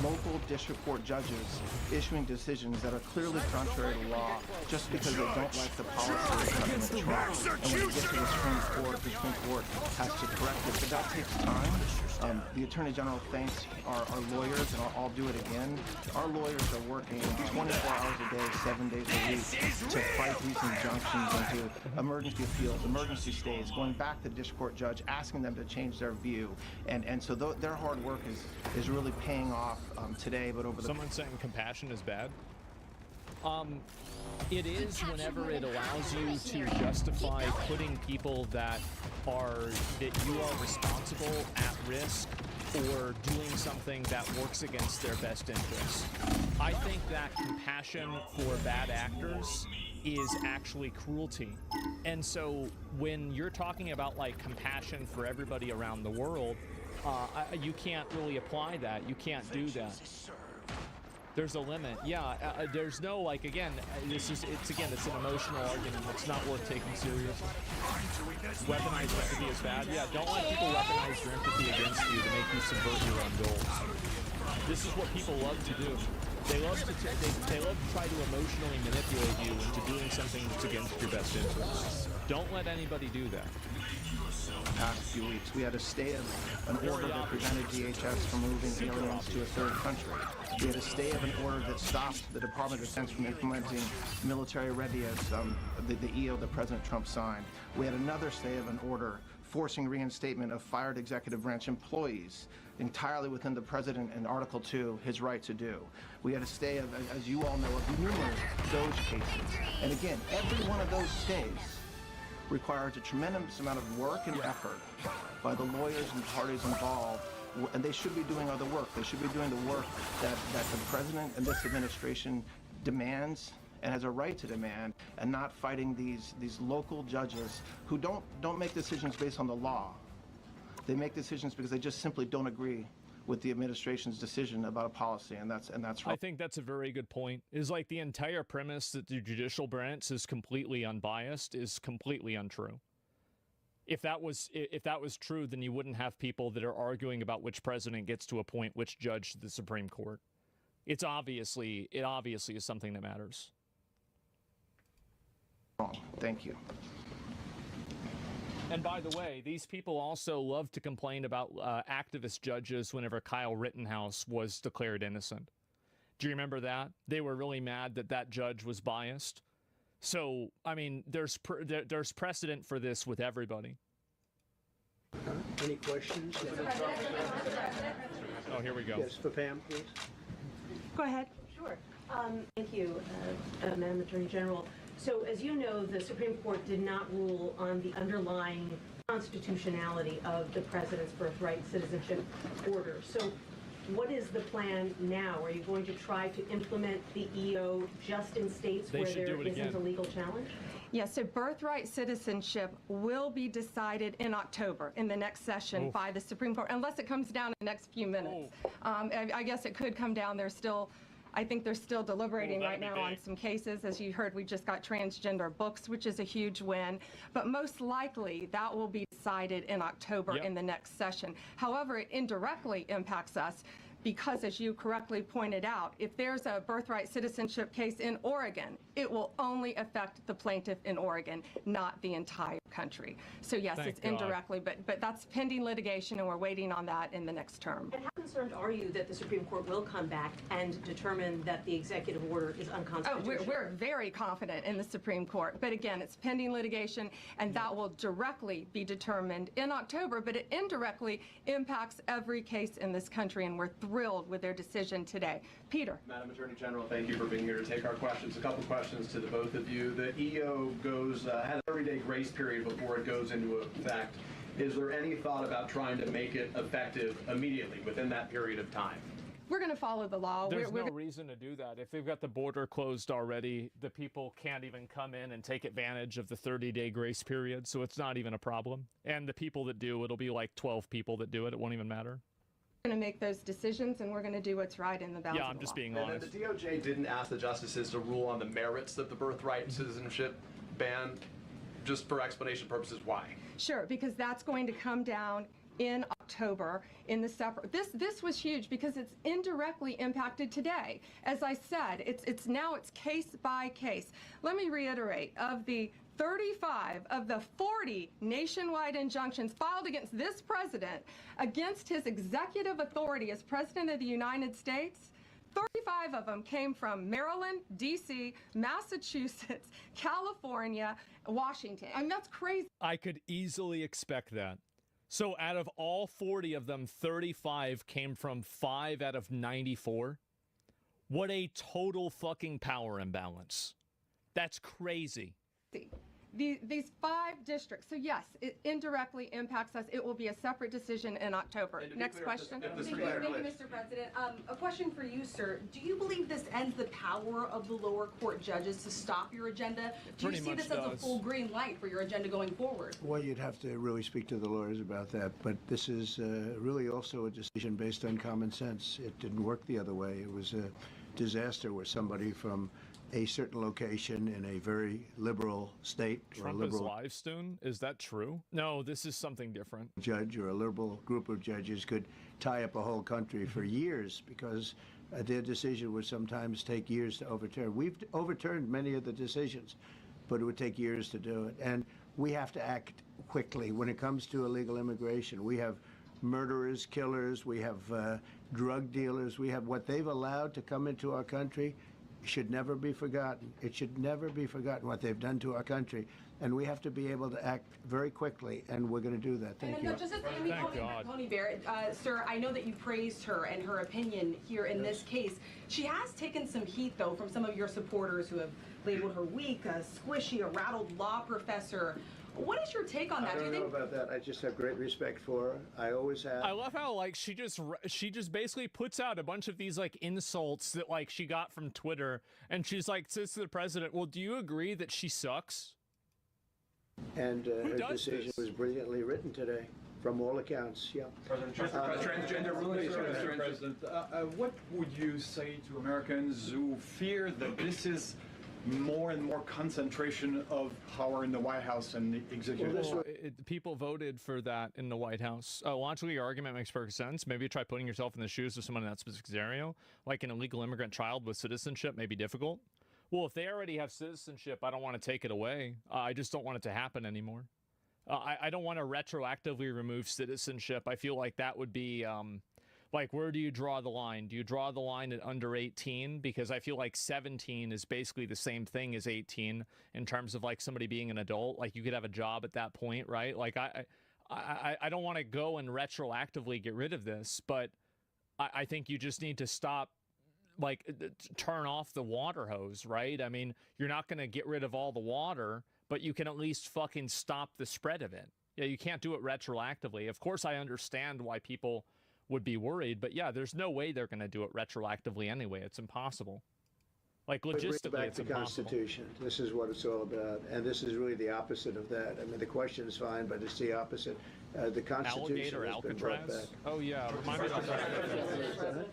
local district court judges issuing decisions that are clearly contrary to law just because they don't like the policy of President Trump. And when it gets to the Supreme Court has to correct it. But that takes time. The Attorney General thanks our lawyers, and I'll do it again. Our lawyers are working 24 hours a day, 7 days a week to fight these injunctions into emergency appeals, emergency stays, going back to the district court judge, asking them to change their view. And so their hard work is really paying off today, but over the... Someone saying compassion is bad? It is whenever it allows you to justify putting people that you are responsible at risk or doing something that works against their best interests. I think that compassion for bad actors is actually cruelty. And so when you're talking about like compassion for everybody around the world, you can't really apply that. You can't do that. There's a limit. Yeah, there's no, like, again, it's an emotional argument. It's not worth taking seriously. Weaponized empathy is bad. Yeah, don't let people weaponize your empathy against you to make you subvert your own goals. This is what people love to do. They love to try to emotionally manipulate you into doing something that's against your best interests. Don't let anybody do that. the past few weeks. We had a stay of an order that prevented DHS from moving aliens to a third country. We had a stay of an order that stopped the Department of Defense from implementing military readiness, the EO that President Trump signed. We had another stay of an order forcing reinstatement of fired executive branch employees entirely within the president in Article 2, his right to do. We had a stay of, as you all know, of numerous DOJ cases. And again, every one of those stays requires a tremendous amount of work and effort by the lawyers and parties involved, and they should be doing other work. They should be doing the work that the president and this administration demands and has a right to demand, and not fighting these local judges who don't make decisions based on the law. They make decisions because they just simply don't agree with the administration's decision about a policy, and that's wrong. I think that's a very good point. Is like the entire premise that the judicial branch is completely unbiased is completely untrue. If that was true, then you wouldn't have people that are arguing about which president gets to appoint which judge to the Supreme Court. It obviously is something that matters. Thank you. And by the way, these people also love to complain about activist judges whenever Kyle Rittenhouse was declared innocent. Do you remember that? They were really mad that that judge was biased. So, I mean, there's precedent for this with everybody. Any questions? Oh, here we go. Yes, for Pam, please. Go ahead. Sure. Thank you, Madam Attorney General. So, as you know, the Supreme Court did not rule on the underlying constitutionality of the president's birthright citizenship order. So, what is the plan now? Are you going to try to implement the EO just in states where there isn't a legal challenge? Yes, so birthright citizenship will be decided in October in the next session by the Supreme Court, unless it comes down in the next few minutes. I guess it could come down. I think they're still deliberating right now on some cases. As you heard, we just got transgender books, which is a huge win. But most likely, that will be decided in October in the next session. However, it indirectly impacts us because, as you correctly pointed out, if there's a birthright citizenship case in Oregon, it will only affect the plaintiff in Oregon, not the entire country. So yes, it's indirectly, but that's pending litigation, and we're waiting on that in the next term. And how concerned are you that the Supreme Court will come back and determine that the executive order is unconstitutional? Oh, we're very confident in the Supreme Court, but again, it's pending litigation, and that will directly be determined in October, but it indirectly impacts every case in this country, and we're thrilled with their decision today. Peter. Madam Attorney General, thank you for being here to take our questions. A couple questions to the both of you. The EO had a 30-day grace period before it goes into effect. Is there any thought about trying to make it effective immediately within that period of time? We're going to follow the law. There's no reason to do that. If they've got the border closed already, the people can't even come in and take advantage of the 30-day grace period, so it's not even a problem. And the people that do, it'll be like 12 people that do it. It won't even matter. We're going to make those decisions, and we're going to do what's right in the bounds of the law. Yeah, I'm just being honest. And the DOJ didn't ask the justices to rule on the merits of the birthright citizenship ban. Just for explanation purposes, why? Sure, because that's going to come down in October in the separate. This was huge because it's indirectly impacted today. As I said, it's case by case. Let me reiterate, of the 35 of the 40 nationwide injunctions filed against this president, against his executive authority as President of the United States, 35 of them came from Maryland, D.C., Massachusetts, California, Washington. I mean, that's crazy. I could easily expect that. So out of all 40 of them, 35 came from 5 out of 94. What a total fucking power imbalance. That's crazy. These 5 districts. So yes, it indirectly impacts us. It will be a separate decision in October. Next question. Thank you, Mr. President. A question for you, sir. Do you believe this ends the power of the lower court judges to stop your agenda? Do you see this as a full green light for your agenda going forward? Well, you'd have to really speak to the lawyers about that, but this is really also a decision based on common sense. It didn't work the other way. It was a disaster where somebody from a certain location in a very liberal state or a liberal is live soon? Is that true? No, this is something different. Judge or a liberal group of judges could tie up a whole country for years because their decision would sometimes take years to overturn. We've overturned many of the decisions, but it would take years to do it. And we have to act quickly when it comes to illegal immigration. We have murderers, killers, we have drug dealers, we have what they've allowed to come into our country should never be forgotten. It should never be forgotten what they've done to our country. And we have to be able to act very quickly, and we're going to do that. Thank you. Just as Tony Barrett, sir, I know that you praised her and her opinion here in this case. She has taken some heat, though, from some of your supporters who have labeled her weak, a squishy, a rattled law professor. What is your take on that? I don't know about that. I just have great respect for her. I always have. I love how like she just basically puts out a bunch of these like insults that like she got from Twitter, and she's like says to the president, "Well, do you agree that she sucks?" And her decision was brilliantly written today, from all accounts. Yeah. Transgender rulings, Mr. President. What would you say to Americans who fear that this is more and more concentration of power in the White House and the executive? Well, people voted for that in the White House. Logically, your argument makes perfect sense. Maybe try putting yourself in the shoes of someone in that specific scenario. Like an illegal immigrant child with citizenship may be difficult. Well, if they already have citizenship, I don't want to take it away. I just don't want it to happen anymore. I don't want to retroactively remove citizenship. I feel like that would be... like, where do you draw the line? Do you draw the line at under 18? Because I feel like 17 is basically the same thing as 18 in terms of, like, somebody being an adult. Like, you could have a job at that point, right? Like, I don't want to go and retroactively get rid of this, but I think you just need to stop, like, turn off the water hose, right? I mean, you're not going to get rid of all the water, but you can at least fucking stop the spread of it. Yeah, you can't do it retroactively. Of course, I understand why people would be worried, but yeah, there's no way they're going to do it retroactively anyway. It's impossible. Like, logistically, it's impossible. Constitution. This is what it's all about, and this is really the opposite of that. I mean, the question is fine, but it's the opposite. The Constitution has been brought back. Oh yeah, remind me about that.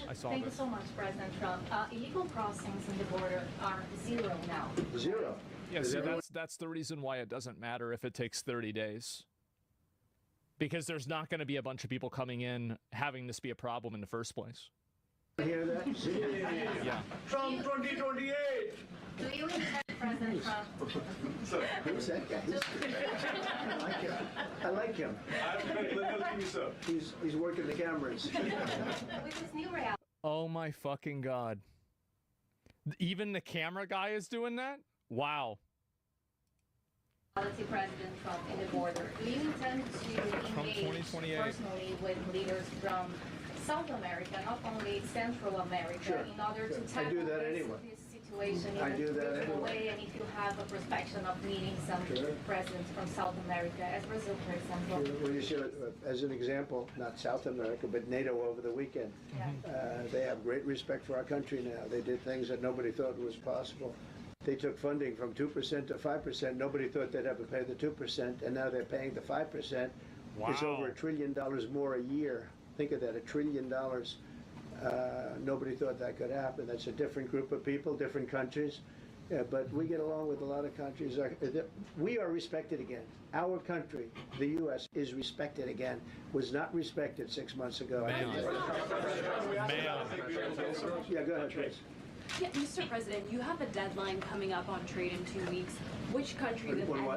I saw Thank you so much, President Trump. Illegal crossings in the border are zero now. Zero. Yeah, see, that's the reason why it doesn't matter if it takes 30 days. Because there's not going to be a bunch of people coming in having this be a problem in the first place. Hear that? Yeah. Trump 2028! Do you intend, President Trump? Who's that guy? I like him. I like him. He's working the cameras. With this new reality. Oh my fucking God. Even the camera guy is doing that? Wow. President Trump in the border. Do you intend to engage personally with leaders from South America, not only Central America, in order to tackle this situation in a different way? And if you have a perspective of meeting some presidents from South America, as Brazil, for example. Well, you see, as an example, not South America, but NATO over the weekend. They have great respect for our country now. They did things that nobody thought was possible. They took funding from 2% to 5%. Nobody thought they'd ever pay the 2%, and now they're paying the 5%. Wow. It's over $1 trillion more a year. Think of that, $1 trillion. Nobody thought that could happen. That's a different group of people, different countries. Yeah, but we get along with a lot of countries. We are respected again. Our country, the U.S., is respected again. Was not respected 6 months ago. Yeah, go ahead, please. Yeah, Mr. President, you have a deadline coming up on trade in 2 weeks. Which countries, if any,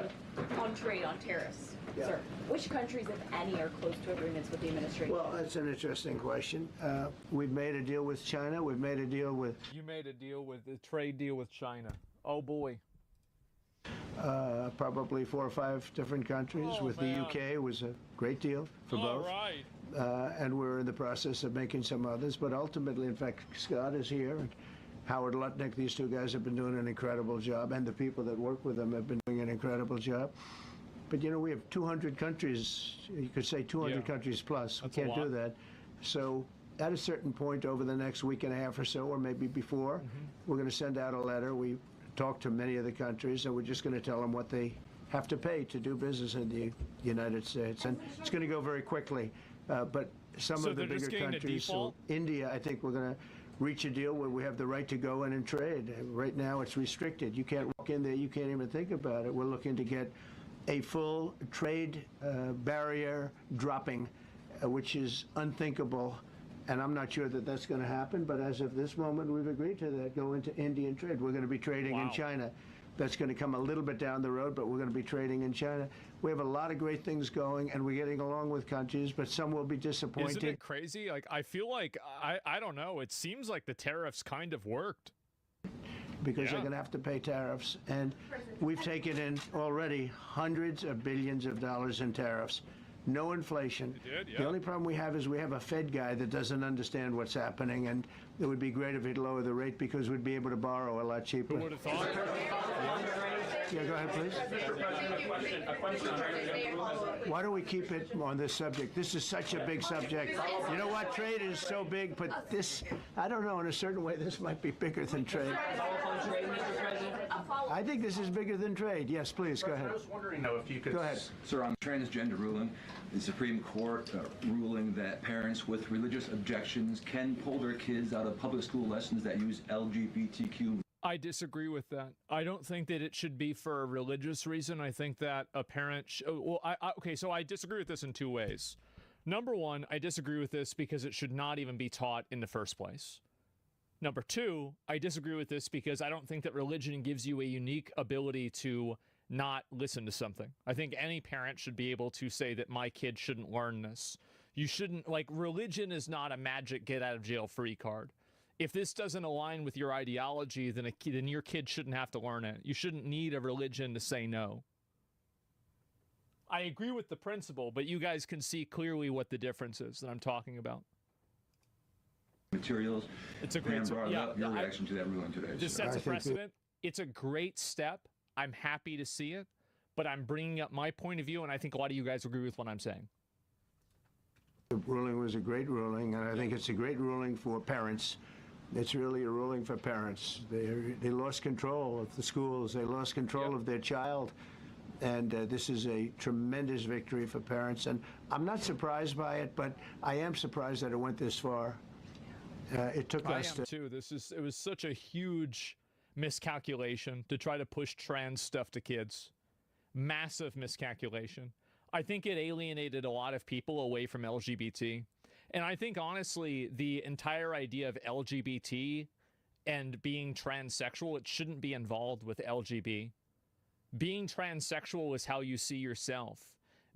on trade, on tariffs, sir, which countries, if any, are close to agreements with the administration? Well, that's an interesting question. We've made a deal with China. We've made a deal with... You made a trade deal with China. Oh, boy. Probably 4 or 5 different countries. With the UK, it was a great deal for both. Right. And we're in the process of making some others. But ultimately, in fact, Scott is here. And Howard Lutnick, these two guys have been doing an incredible job, and the people that work with them have been doing an incredible job. But, you know, we have 200 countries, you could say 200 countries plus. We can't do that. So at a certain point over the next week and a half or so, or maybe before, we're going to send out a letter. We talked to many of the countries, and we're just going to tell them what they have to pay to do business in the United States. And it's going to go very quickly. But some of the bigger countries, so India, I think we're going to reach a deal where we have the right to go in and trade. Right now it's restricted. You can't walk in there, you can't even think about it. We're looking to get a full trade barrier dropping, which is unthinkable. And I'm not sure that that's going to happen, but as of this moment, we've agreed to that, go into Indian trade. We're going to be trading in China. That's going to come a little bit down the road, but we're going to be trading in China. We have a lot of great things going, and we're getting along with countries, but some will be disappointing. Isn't it crazy? Like, I feel like, I don't know, it seems like the tariffs kind of worked. Because they're going to have to pay tariffs. And we've taken in already hundreds of billions of dollars in tariffs. No inflation. The only problem we have is we have a Fed guy that doesn't understand what's happening, and it would be great if he'd lower the rate because we'd be able to borrow a lot cheaper. Who would have thought? Yeah, go ahead, please. Why don't we keep it on this subject? This is such a big subject. You know what? Trade is so big, but this, I don't know, in a certain way, this might be bigger than trade. I think this is bigger than trade. Yes, please, go ahead. I was wondering, though, if you could... Go ahead. Sir, on transgender ruling, the Supreme Court ruling that parents with religious objections can pull their kids out of public school lessons that use LGBTQ. I disagree with that. I don't think that it should be for a religious reason. I think that a parent... okay, so I disagree with this in two ways. Number one, I disagree with this because it should not even be taught in the first place. Number two, I disagree with this because I don't think that religion gives you a unique ability to not listen to something. I think any parent should be able to say that my kid shouldn't learn this. You shouldn't, like, religion is not a magic get out of jail free card. If this doesn't align with your ideology, then your kid shouldn't have to learn it. You shouldn't need a religion to say no. I agree with the principle, but you guys can see clearly what the difference is that I'm talking about. Materials. It's a great your reaction to that ruling today. This sets a precedent. It's a great step. I'm happy to see it, but I'm bringing up my point of view, and I think a lot of you guys agree with what I'm saying. The ruling was a great ruling, and I think it's a great ruling for parents. It's really a ruling for parents. They lost control of the schools. They lost control of their child. And this is a tremendous victory for parents. And I'm not surprised by it, but I am surprised that it went this far. It took us to... too. It was such a huge miscalculation to try to push trans stuff to kids. Massive miscalculation. I think it alienated a lot of people away from LGBT. And I think, honestly, the entire idea of LGBT and being transsexual, it shouldn't be involved with LGB. Being transsexual is how you see yourself.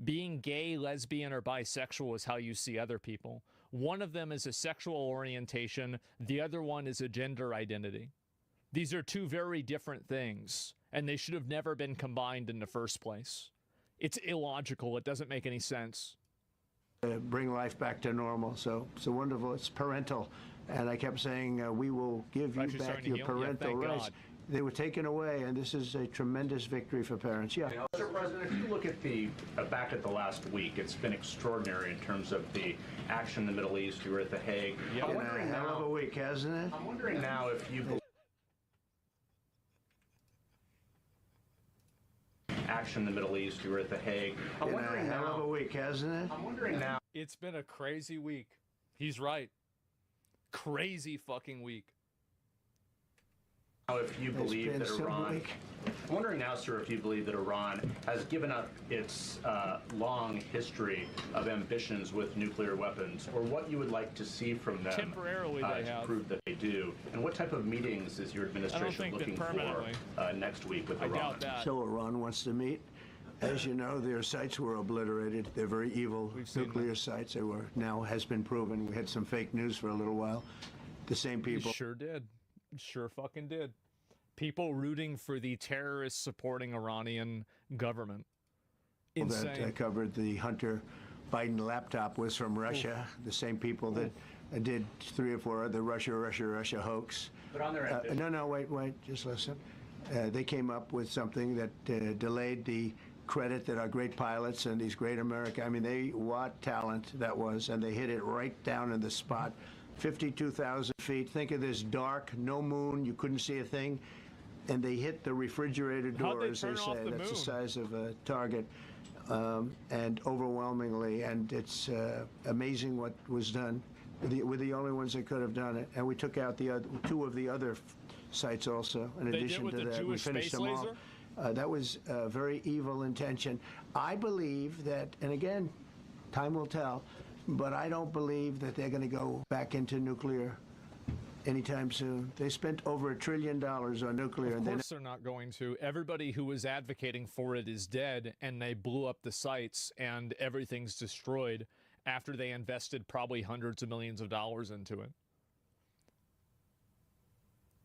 Being gay, lesbian, or bisexual is how you see other people. One of them is a sexual orientation. The other one is a gender identity. These are two very different things, and they should have never been combined in the first place. It's illogical. It doesn't make any sense. Bring life back to normal. So it's wonderful. It's parental. And I kept saying, we will give you back your parental rights. They were taken away, and this is a tremendous victory for parents. Yeah. Mr. President, if you look at the back at the last week, it's been extraordinary in terms of the action in the Middle East. You were at The Hague. I'm wondering now, hell of a week, hasn't it? I'm wondering now if you believe action in the Middle East. You were at The Hague. I'm wondering hell of a week, hasn't it? I'm wondering now. It's been a crazy week. He's right. Crazy fucking week. If you believe that Iran, I'm wondering now, sir, if you believe that Iran has given up its long history of ambitions with nuclear weapons, or what you would like to see from them temporarily to prove that they do, and what type of meetings is your administration looking for next week with Iran? I doubt that. So Iran wants to meet. As you know, their sites were obliterated. They're very evil nuclear sites. They were now has been proven. We had some fake news for a little while. The same people. Sure did. Sure fucking did. People rooting for the terrorists supporting Iranian government. Insane. That covered the Hunter Biden laptop was from Russia. The same people that did 3 or 4 other Russia hoax. But on their No, wait, just listen. They came up with something that delayed the credit that our great pilots and these great what talent that was, and they hit it right down in the spot. 52,000 feet. Think of this dark, no moon, you couldn't see a thing. And they hit the refrigerator door, as they say. That's the size of a target. And overwhelmingly, and it's amazing what was done. We're the only ones that could have done it. And we took out the 2 of the other sites also, in addition to that. We finished them all. That was a very evil intention. I believe that, and again, time will tell, but I don't believe that they're going to go back into nuclear anytime soon. They spent over $1 trillion on nuclear. Of course they're not going to. Everybody who was advocating for it is dead, and they blew up the sites, and everything's destroyed after they invested probably hundreds of millions of dollars into it.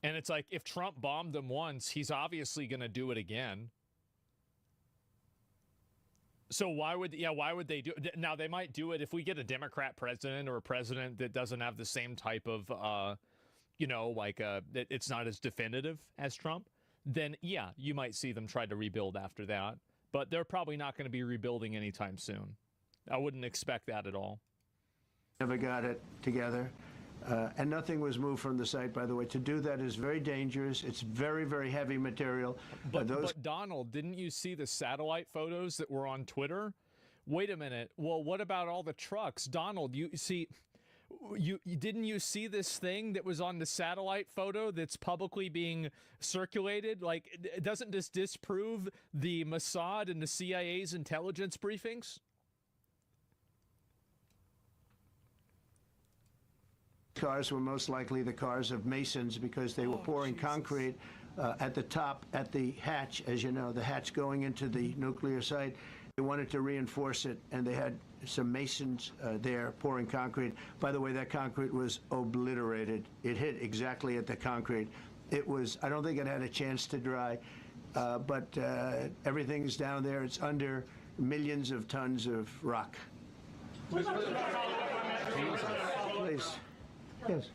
And it's like, if Trump bombed them once, he's obviously going to do it again. So why would they do it? Now, they might do it if we get a Democrat president or a president that doesn't have the same type of, it's not as definitive as Trump. Then, yeah, you might see them try to rebuild after that. But they're probably not going to be rebuilding anytime soon. I wouldn't expect that at all. Never got it together. And nothing was moved from the site, by the way. To do that is very dangerous. It's very, very heavy material. But Donald, didn't you see the satellite photos that were on Twitter? Wait a minute. Well, what about all the trucks? Donald, didn't you see this thing that was on the satellite photo that's publicly being circulated? Like, doesn't this disprove the Mossad and the CIA's intelligence briefings? Cars were most likely the cars of Masons because they were pouring concrete at the top, at the hatch, as you know, the hatch going into the nuclear site. They wanted to reinforce it, and they had some Masons there pouring concrete. By the way, that concrete was obliterated. It hit exactly at the concrete. It was, I don't think it had a chance to dry, but everything's down there. It's under millions of tons of rock. Please. Yes.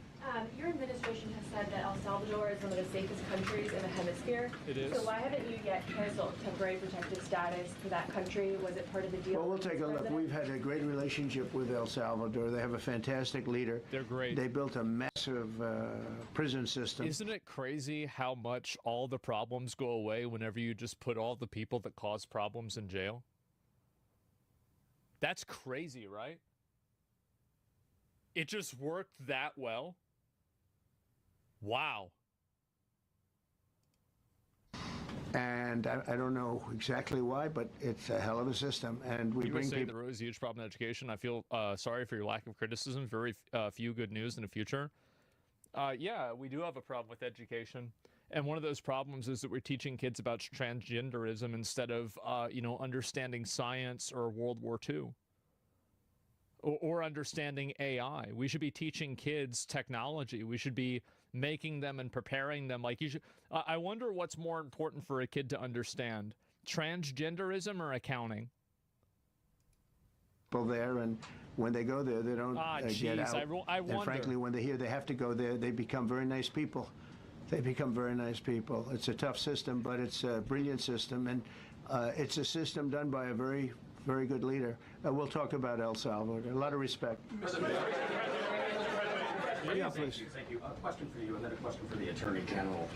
Your administration has said that El Salvador is one of the safest countries in the hemisphere. It is. So why haven't you yet canceled temporary protective status for that country? Was it part of the deal? Well, we'll take a look. We've had a great relationship with El Salvador. They have a fantastic leader. They're great. They built a massive prison system. Isn't it crazy how much all the problems go away whenever you just put all the people that cause problems in jail? That's crazy, right? It just worked that well. Wow. And I don't know exactly why, but it's a hell of a system. And we bring people. There is a huge problem in education. I feel sorry for your lack of criticism. Very few good news in the future. Yeah, we do have a problem with education. And one of those problems is that we're teaching kids about transgenderism instead of, understanding science or World War II. Or understanding AI. We should be teaching kids technology. We should be making them and preparing them. Like, you should. I wonder what's more important for a kid to understand: transgenderism or accounting. People there, and when they go there, they don't get out. I wonder. And frankly, when they hear they have to go there, they become very nice people. They become very nice people. It's a tough system, but it's a brilliant system, and it's a system done by a very, very good leader. We'll talk about El Salvador. A lot of respect. Yeah, please. Thank you. A question for you, and then a question for the Attorney General.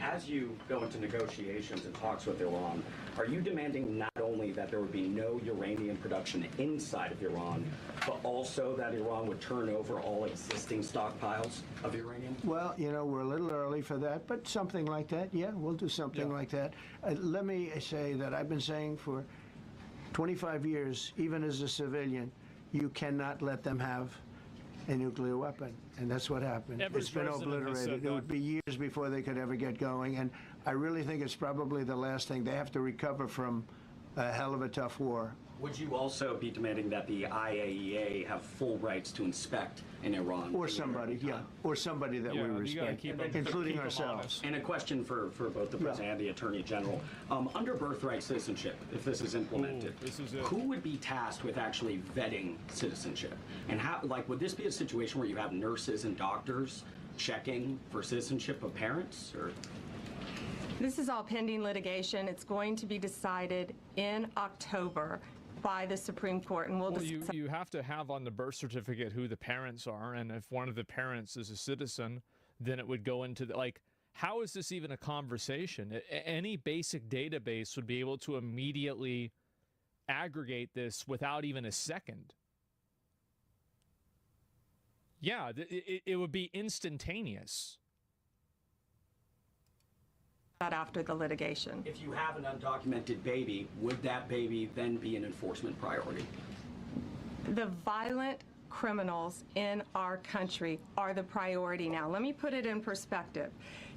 As you go into negotiations and talks with Iran, are you demanding not only that there would be no uranium production inside of Iran, but also that Iran would turn over all existing stockpiles of uranium? Well, we're a little early for that, but something like that, yeah, we'll do something like that. Let me say that I've been saying for 25 years, even as a civilian, you cannot let them have a nuclear weapon. And that's what happened. It's been obliterated. It would be years before they could ever get going. And I really think it's probably the last thing. They have to recover from a hell of a tough war. Would you also be demanding that the IAEA have full rights to inspect in Iran? Or somebody, or somebody that we respect, including ourselves. And a question for both the President and the Attorney General. Under birthright citizenship, if this is implemented, who would be tasked with actually vetting citizenship? And how, would this be a situation where you have nurses and doctors checking for citizenship of parents? Or? This is all pending litigation. It's going to be decided in October by the Supreme Court, and we'll you have to have on the birth certificate who the parents are, and if one of the parents is a citizen, then it would go into how is this even a conversation? Any basic database would be able to immediately aggregate this without even a second. Yeah, it would be instantaneous. After the litigation. If you have an undocumented baby, would that baby then be an enforcement priority? The violent criminals in our country are the priority now. Let me put it in perspective.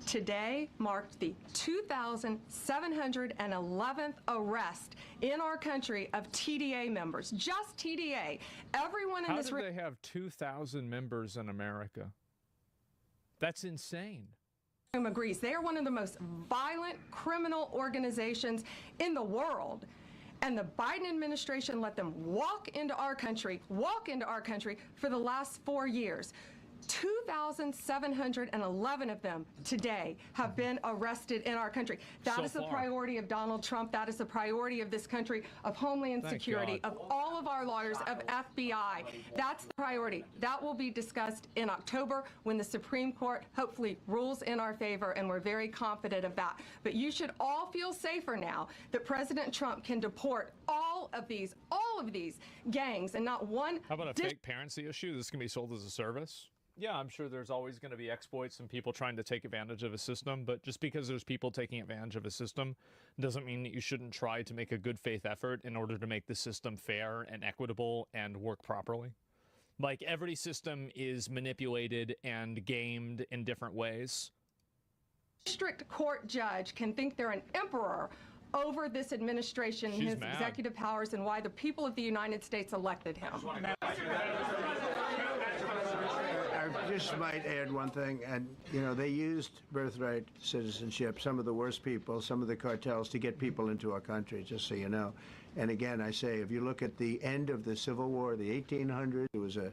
Today marked the 2,711th arrest in our country of TDA members. Just TDA. Everyone in this room. How do they have 2,000 members in America? That's insane. Agrees. They are one of the most violent criminal organizations in the world. And the Biden administration let them walk into our country for the last 4 years. 2,711 of them today have been arrested in our country. That is the priority of Donald Trump. That is the priority of this country, of Homeland Security, of all of our lawyers, of FBI. That's the priority. That will be discussed in October when the Supreme Court hopefully rules in our favor, and we're very confident of that. But you should all feel safer now that President Trump can deport all of these gangs and not one. How about a fake parency issue? This can be sold as a service? Yeah, I'm sure there's always going to be exploits and people trying to take advantage of a system, but just because there's people taking advantage of a system doesn't mean that you shouldn't try to make a good faith effort in order to make the system fair and equitable and work properly. Like, every system is manipulated and gamed in different ways. District court judge can think they're an emperor over this administration and his executive powers and why the people of the United States elected him. I just might add one thing, and they used birthright citizenship, some of the worst people, some of the cartels, to get people into our country, just so you know. And again, I say, if you look at the end of the Civil War, the 1800s, it was a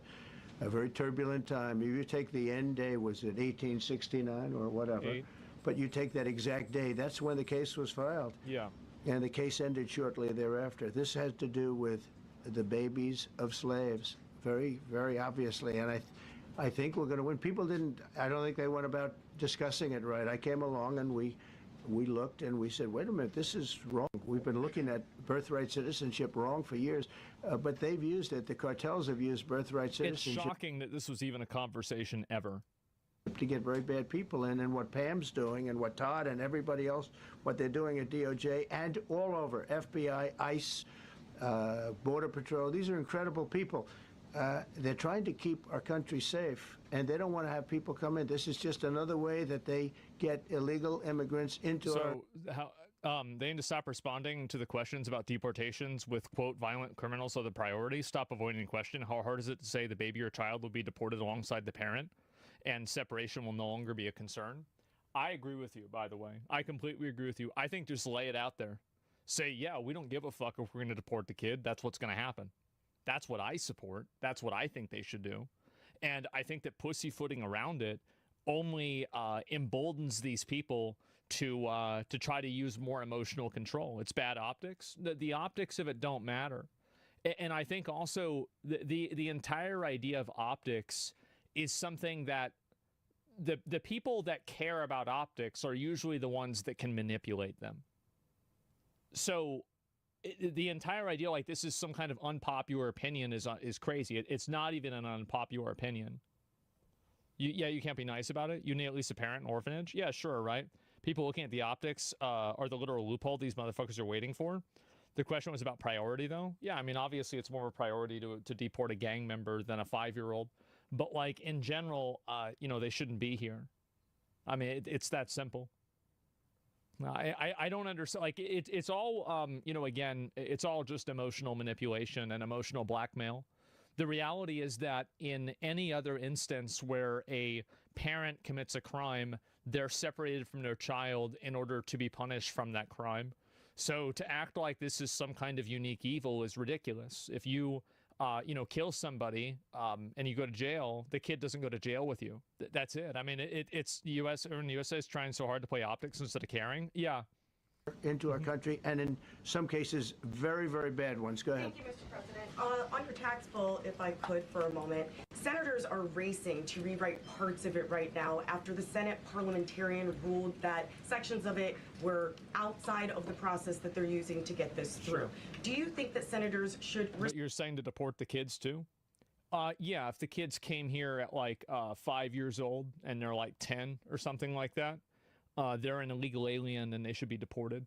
very turbulent time. If you take the end day, was it 1869 or whatever? But you take that exact day, that's when the case was filed. Yeah. And the case ended shortly thereafter. This had to do with the babies of slaves, very, very obviously. And I think we're going to win. People I don't think they went about discussing it right. I came along and we looked and we said, wait a minute, this is wrong. We've been looking at birthright citizenship wrong for years, but they've used it. The cartels have used birthright citizenship. It's shocking that this was even a conversation ever. To get very bad people in, and what Pam's doing and what Todd and everybody else, what they're doing at DOJ and all over, FBI, ICE, Border Patrol, these are incredible people. They're trying to keep our country safe, and they don't want to have people come in. This is just another way that they get illegal immigrants into our... They need to stop responding to the questions about deportations with, quote, violent criminals are the priority. Stop avoiding the question. How hard is it to say the baby or child will be deported alongside the parent and separation will no longer be a concern? I agree with you, by the way. I completely agree with you. I think just lay it out there. Say, yeah, we don't give a fuck if we're going to deport the kid. That's what's going to happen. That's what I support. That's what I think they should do. And I think that pussyfooting around it only emboldens these people to try to use more emotional control. It's bad optics. The optics of it don't matter. And I think also the entire idea of optics is something that the people that care about optics are usually the ones that can manipulate them. So the entire idea, like this is some kind of unpopular opinion, is crazy. It's not even an unpopular opinion. You can't be nice about it. You need at least a parent, an orphanage. Yeah, sure, right? People looking at the optics are the literal loophole these motherfuckers are waiting for. The question was about priority, though. Yeah, I mean, obviously it's more of a priority to deport a gang member than a 5-year-old. But like in general, they shouldn't be here. I mean, it's that simple. I don't understand. Like it's all, again, it's all just emotional manipulation and emotional blackmail. The reality is that in any other instance where a parent commits a crime, they're separated from their child in order to be punished from that crime. So to act like this is some kind of unique evil is ridiculous. If you, kill somebody and you go to jail, the kid doesn't go to jail with you. That's it. I mean, it's the USA is trying so hard to play optics instead of caring. Yeah. Into our country, and in some cases, very, very bad ones. Go ahead. Thank you, Mr. President. On your tax bill, if I could for a moment, senators are racing to rewrite parts of it right now after the Senate parliamentarian ruled that sections of it were outside of the process that they're using to get this through. Sure. Do you think that senators should... But you're saying to deport the kids too? Yeah, if the kids came here at like 5 years old and they're like 10 or something like that, they're an illegal alien and they should be deported.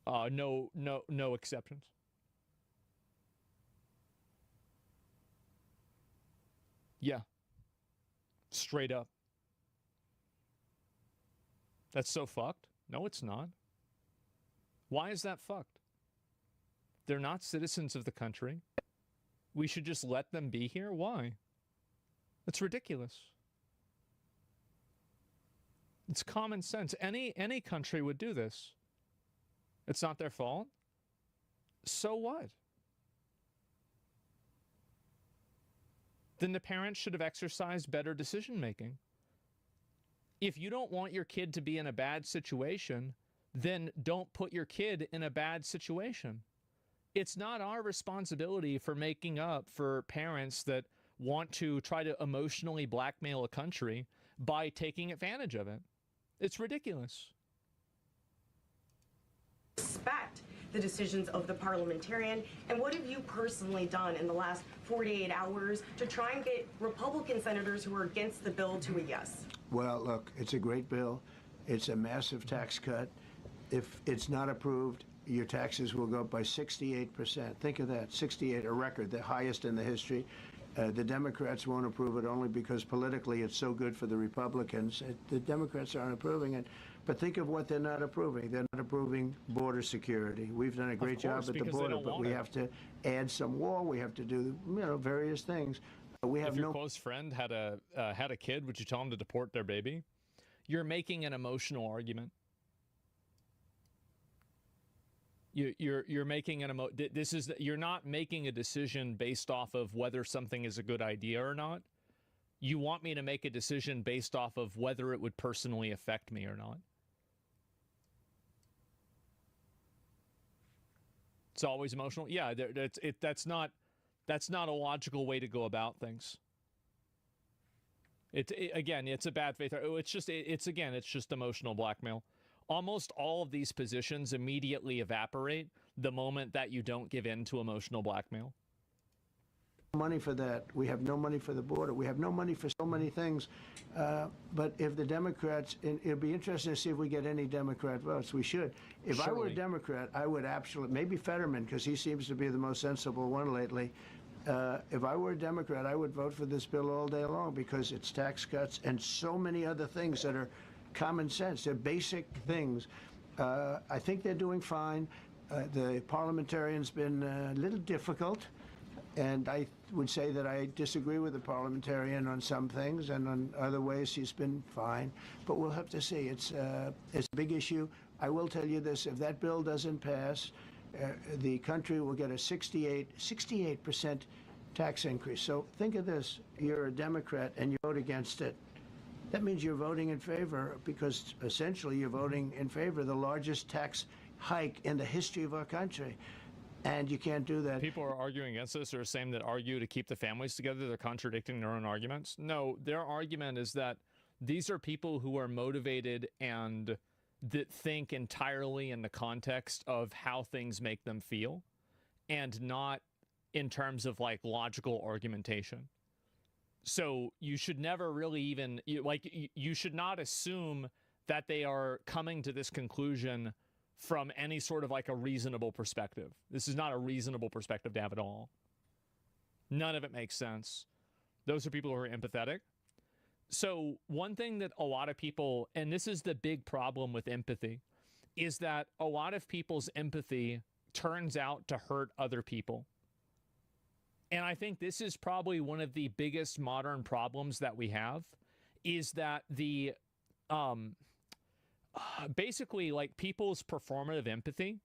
No exceptions. Yeah. Straight up. That's so fucked? No, it's not. Why is that fucked? They're not citizens of the country. We should just let them be here? Why? That's ridiculous. It's common sense. Any country would do this. It's not their fault. So what? Then the parents should have exercised better decision making. If you don't want your kid to be in a bad situation, then don't put your kid in a bad situation. It's not our responsibility for making up for parents that want to try to emotionally blackmail a country by taking advantage of it. It's ridiculous. Respect the decisions of the parliamentarian, and what have you personally done in the last 48 hours to try and get Republican senators who are against the bill to a yes? Well, look, it's a great bill. It's a massive tax cut. If it's not approved, your taxes will go up by 68%. Think of that, 68, a record, the highest in the history. The Democrats won't approve it only because politically it's so good for the Republicans. The Democrats aren't approving it. But think of what they're not approving. They're not approving border security. We've done a great job at the border, but we have to add some wall. We have to do, various things. We have if your close friend had a kid, would you tell them to deport their baby? You're making an emotional argument. You're making you're not making a decision based off of whether something is a good idea or not. You want me to make a decision based off of whether it would personally affect me or not. It's always emotional. Yeah, that's not a logical way to go about things. Again, it's a bad faith. It's just emotional blackmail. Almost all of these positions immediately evaporate the moment that you don't give in to emotional blackmail. Money for that. We have no money for the border. We have no money for so many things. But if the Democrats, it'd be interesting to see if we get any Democrat votes. We should. If I were a Democrat, I would absolutely, maybe Fetterman, because he seems to be the most sensible one lately. If I were a Democrat, I would vote for this bill all day long because it's tax cuts and so many other things that are common sense. They're basic things. I think they're doing fine. The parliamentarian's been a little difficult, and I would say that I disagree with the parliamentarian on some things, and on other ways he's been fine. But we'll have to see. It's a big issue. I will tell you this: if that bill doesn't pass, the country will get a 68% tax increase. So think of this: you're a Democrat and you vote against it. That means you're voting in favor, because essentially you're voting in favor of the largest tax hike in the history of our country. And you can't do that. People are arguing against this, or saying that argue to keep the families together. They're contradicting their own arguments. No, their argument is that these are people who are motivated and that think entirely in the context of how things make them feel, and not in terms of like logical argumentation. So you should never really even, you should not assume that they are coming to this conclusion from any sort of like a reasonable perspective. This is not a reasonable perspective to have at all. None of it makes sense. Those are people who are empathetic. So one thing that a lot of people, and this is the big problem with empathy, is that a lot of people's empathy turns out to hurt other people. And I think this is probably one of the biggest modern problems that we have, is that the basically like people's performative empathy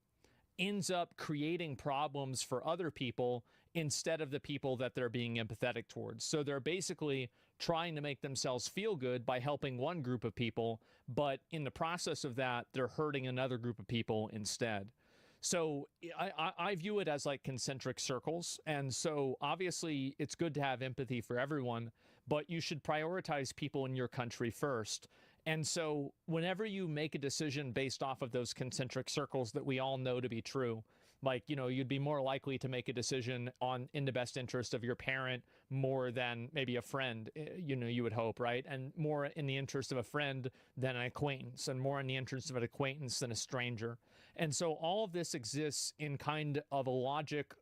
ends up creating problems for other people instead of the people that they're being empathetic towards. So they're basically trying to make themselves feel good by helping one group of people, but in the process of that, they're hurting another group of people instead. So I view it as like concentric circles. And so obviously it's good to have empathy for everyone, but you should prioritize people in your country first. And so whenever you make a decision based off of those concentric circles that we all know to be true, like, you know, you'd be more likely to make a decision in the best interest of your parent more than maybe a friend, you know, you would hope, right? And more in the interest of a friend than an acquaintance, and more in the interest of an acquaintance than a stranger. And so all of this exists in kind of a logic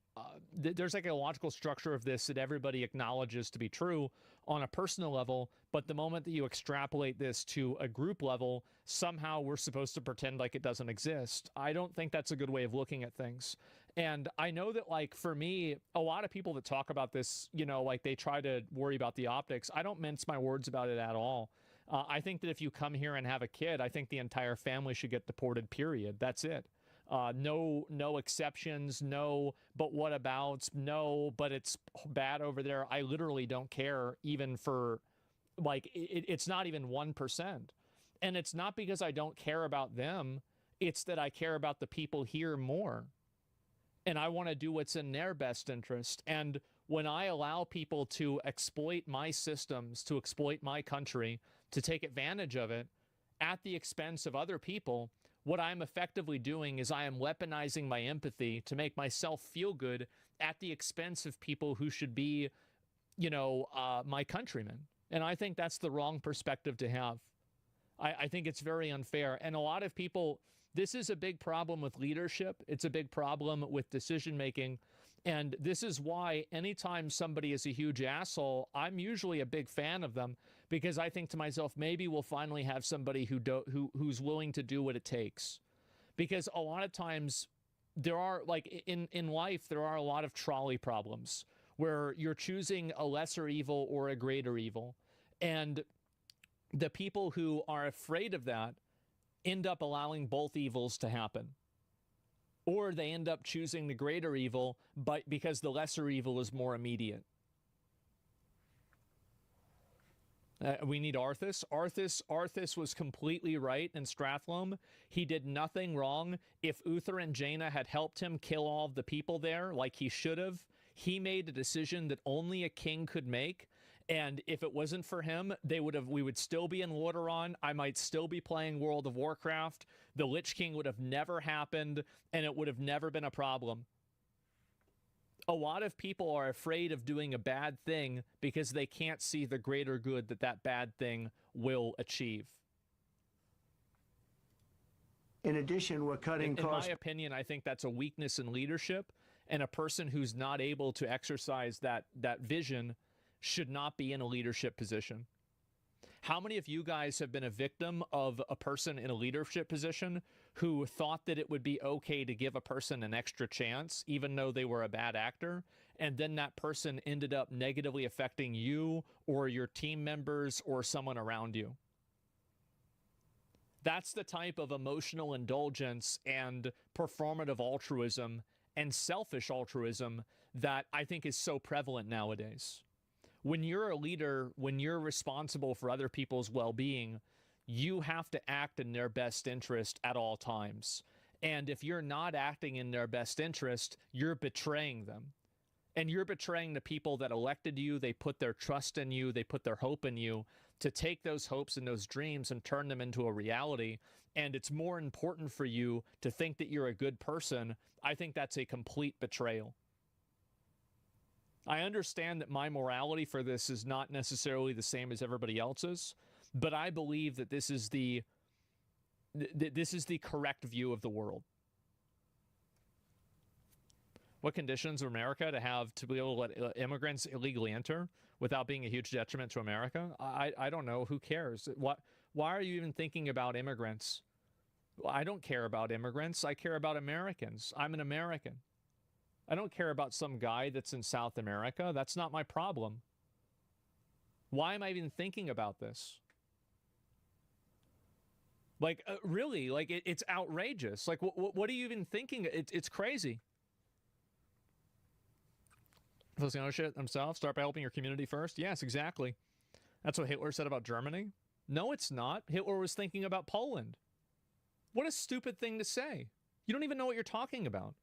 there's like a logical structure of this that everybody acknowledges to be true on a personal level, but the moment that you extrapolate this to a group level, somehow we're supposed to pretend like it doesn't exist. I don't think that's a good way of looking at things. And I know that, like, for me, a lot of people that talk about this, you know, like, they try to worry about the optics. I don't mince my words about it at all. I think that if you come here and have a kid, I think the entire family should get deported, period. That's it. No exceptions, no, but what abouts, no, but it's bad over there. I literally don't care, even for, like, it's not even 1%. And it's not because I don't care about them. It's that I care about the people here more. And I want to do what's in their best interest. And when I allow people to exploit my systems, to exploit my country, to take advantage of it at the expense of other people, what I'm effectively doing is I am weaponizing my empathy to make myself feel good at the expense of people who should be, you know, my countrymen. And I think that's the wrong perspective to have. I think it's very unfair. And a lot of people, this is a big problem with leadership. It's a big problem with decision making. And this is why anytime somebody is a huge asshole, I'm usually a big fan of them, because I think to myself, maybe we'll finally have somebody who's willing to do what it takes. Because a lot of times there are, like, in life, there are a lot of trolley problems where you're choosing a lesser evil or a greater evil. And the people who are afraid of that end up allowing both evils to happen. Or they end up choosing the greater evil, but because the lesser evil is more immediate. We need Arthas. Arthas was completely right in Strathlome. He did nothing wrong. If Uther and Jaina had helped him kill all of the people there, like he should have, he made a decision that only a king could make. And if it wasn't for him, we would still be in Lordaeron. I might still be playing World of Warcraft. The Lich King would have never happened, and it would have never been a problem. A lot of people are afraid of doing a bad thing because they can't see the greater good that bad thing will achieve. In addition, we're cutting costs. In my opinion, I think that's a weakness in leadership, and a person who's not able to exercise that vision should not be in a leadership position. How many of you guys have been a victim of a person in a leadership position who thought that it would be okay to give a person an extra chance, even though they were a bad actor, and then that person ended up negatively affecting you or your team members or someone around you? That's the type of emotional indulgence and performative altruism and selfish altruism that I think is so prevalent nowadays. When you're a leader, when you're responsible for other people's well-being, you have to act in their best interest at all times. And if you're not acting in their best interest, you're betraying them. And you're betraying the people that elected you. They put their trust in you. They put their hope in you to take those hopes and those dreams and turn them into a reality. And it's more important for you to think that you're a good person. I think that's a complete betrayal. I understand that my morality for this is not necessarily the same as everybody else's, but I believe that this is the correct view of the world. What conditions of America to be able to let immigrants illegally enter without being a huge detriment to America? I don't know. Who cares? Why are you even thinking about immigrants? I don't care about immigrants. I care about Americans. I'm an American. I don't care about some guy that's in South America. That's not my problem. Why am I even thinking about this? Like, really, like, it's outrageous. Like, what are you even thinking? It's crazy. Those gonna shit themselves. Start by helping your community first. Yes, exactly. That's what Hitler said about Germany. No, it's not. Hitler was thinking about Poland. What a stupid thing to say. You don't even know what you're talking about.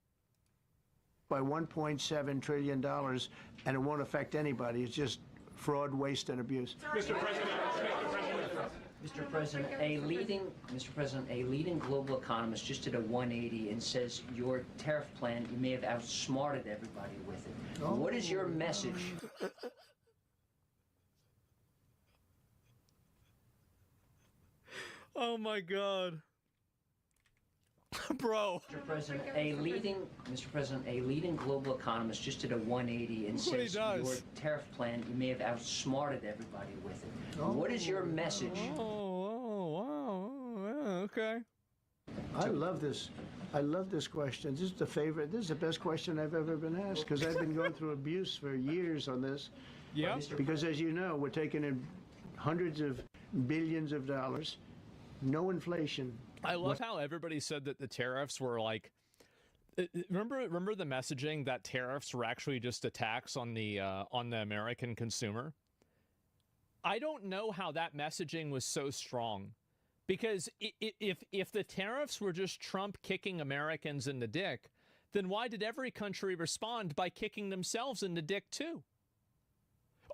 By $1.7 trillion, and it won't affect anybody. It's just fraud, waste, and abuse. Mr. President, a leading global economist just did a 180 and says your tariff plan, you may have outsmarted everybody with it. Oh. What is your message? Oh my God. Bro. Mr. President, a leading global economist just did a 180 and says your tariff plan, you may have outsmarted everybody with it. What is your message? Okay. I love this. I love this question. This is the favorite. This is the best question I've ever been asked because I've been going through abuse for years on this. Yeah. Because as you know, we're taking in hundreds of billions of dollars, no inflation. I love how everybody said that the tariffs were like. Remember the messaging that tariffs were actually just a tax on the American consumer. I don't know how that messaging was so strong. Because if the tariffs were just Trump kicking Americans in the dick, then why did every country respond by kicking themselves in the dick too?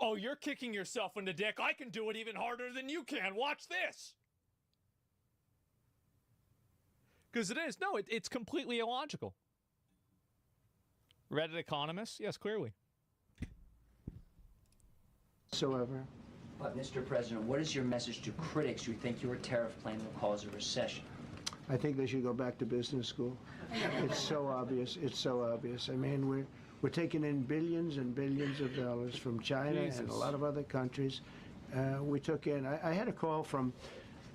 Oh, you're kicking yourself in the dick. I can do it even harder than you can. Watch this. Because it is. No, it's completely illogical. Reddit economists? Yes, clearly. Whatsoever. But, Mr. President, what is your message to critics who think your tariff plan will cause a recession? I think they should go back to business school. It's so obvious. It's so obvious. I mean, we're taking in billions and billions of dollars from China and a lot of other countries. We took in, I had a call from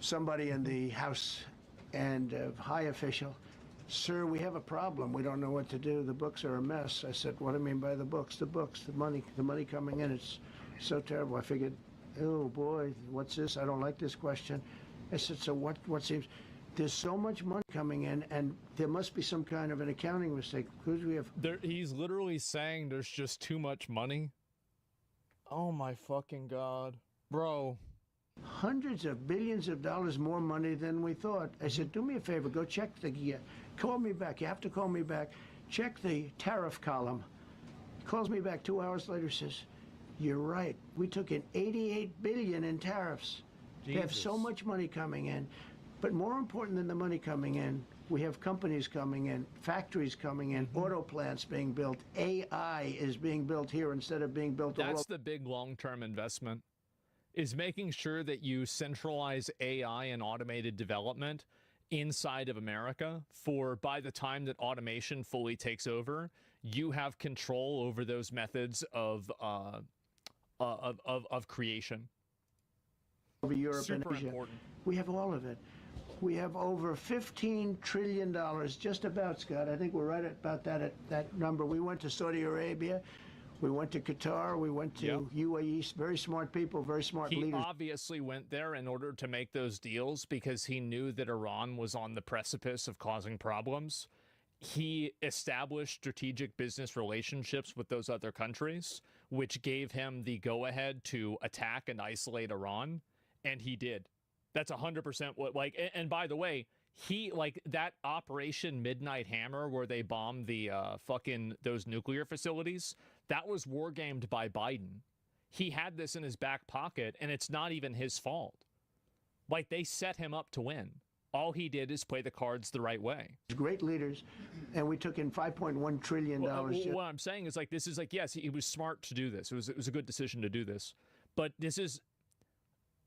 somebody in the House and a high official. Sir, we have a problem. We don't know what to do. The books are a mess. I said, what do you mean by the books? The books, the money coming in. It's so terrible. I figured, oh boy, what's this? I don't like this question. I said, so what seems, there's so much money coming in and there must be some kind of an accounting mistake because we have. He's literally saying there's just too much money. Oh my fucking God. Bro. Hundreds of billions of dollars more money than we thought. I said, do me a favor, go check call me back. You have to call me back. Check the tariff column. He calls me back 2 hours later, says, you're right. We took in $88 billion in tariffs. Jesus. They have so much money coming in. But more important than the money coming in, we have companies coming in, factories coming in, auto plants being built. AI is being built here instead of being built That's the big long-term investment, is making sure that you centralize AI and automated development inside of America for by the time that automation fully takes over, you have control over those methods of creation. Over Europe Super and Asia. Important. We have all of it. We have over $15 trillion, just about, Scott. I think we're right about that number. We went to Saudi Arabia. We went to Qatar. We went to UAE. Very smart people, very smart leaders. He obviously went there in order to make those deals because he knew that Iran was on the precipice of causing problems. He established strategic business relationships with those other countries, which gave him the go-ahead to attack and isolate Iran, and he did. That's 100% what, like, and by the way, he, like, that Operation Midnight Hammer where they bombed the those nuclear facilities, that was wargamed by Biden. He had this in his back pocket, and it's not even his fault. Like, they set him up to win. All he did is play the cards the right way. Great leaders, and we took in $5.1 trillion. What I'm saying is, like, this is like, yes, he was smart to do this. It was a good decision to do this. But this is,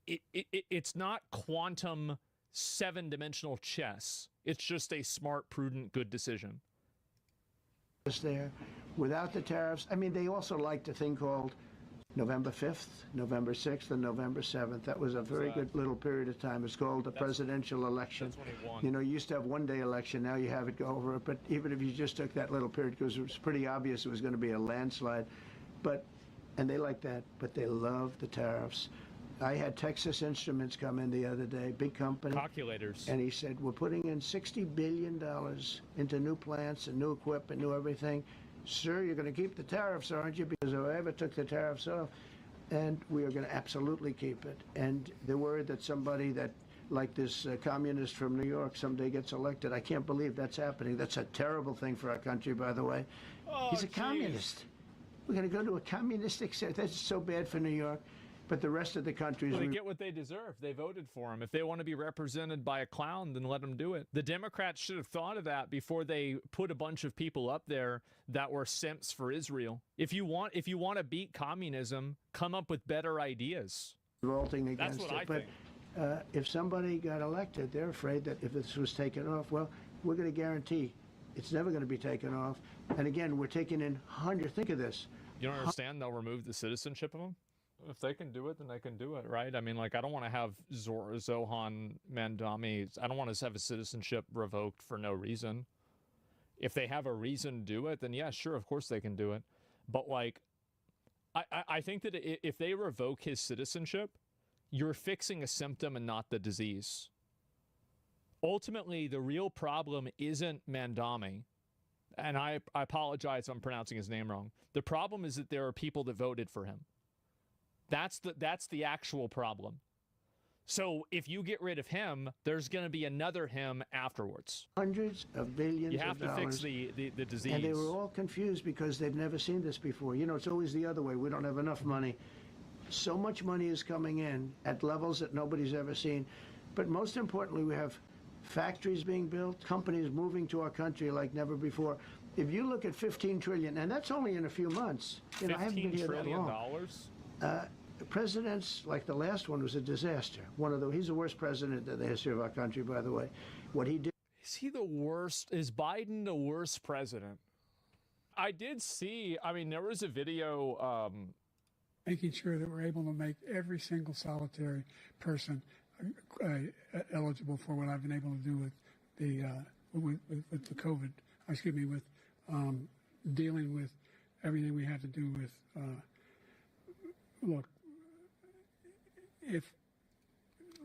it's not quantum 7-dimensional chess. It's just a smart, prudent, good decision. There, without the tariffs, I mean, they also liked a thing called November 5th, November 6th, and November 7th. That was a very good little period of time. It's called the presidential election. That's when he won. You know, you used to have one-day election. Now you have it go over it. But even if you just took that little period, because it was pretty obvious it was going to be a landslide. And they like that, but they love the tariffs. I had Texas Instruments come in the other day, big company. Calculators. And he said, we're putting in $60 billion into new plants and new equipment, new everything. Sir, you're going to keep the tariffs, aren't you? Because if I ever took the tariffs off, and we are going to absolutely keep it. And they're worried that somebody that, like this communist from New York, someday gets elected. I can't believe that's happening. That's a terrible thing for our country, by the way. Oh, he's a communist. We're going to go to a communistic state. That's so bad for New York. But the rest of the countries... Well, they get what they deserve. They voted for him. If they want to be represented by a clown, then let them do it. The Democrats should have thought of that before they put a bunch of people up there that were simps for Israel. If you want to beat communism, come up with better ideas. Revolting against That's what I think. But if somebody got elected, they're afraid that if this was taken off, well, we're going to guarantee it's never going to be taken off. And again, we're taking in hundreds. Think of this. You don't understand? They'll remove the citizenship of them. If they can do it, then they can do it, right? I mean, like, I don't want to have Zohan Mandami. I don't want to have his citizenship revoked for no reason. If they have a reason to do it, then yeah, sure, of course they can do it. But like, I think that if they revoke his citizenship, you're fixing a symptom and not the disease. Ultimately, the real problem isn't Mandami. And I apologize if I'm pronouncing his name wrong. The problem is that there are people that voted for him. That's the actual problem. So if you get rid of him, there's going to be another him afterwards. Hundreds of billions of dollars. You have to fix the disease. And they were all confused because they've never seen this before. You know, it's always the other way. We don't have enough money. So much money is coming in at levels that nobody's ever seen. But most importantly, we have factories being built, companies moving to our country like never before. If you look at $15 trillion, and that's only in a few months. You know, I haven't been here that long. Presidents like the last one was a disaster. He's the worst president in the history of our country, by the way. What he did. Is he the worst? Is Biden the worst president? I did see, I mean, there was a video. Making sure that we're able to make every single solitary person eligible for what I've been able to do with the COVID, with dealing with everything we had to do with, look, if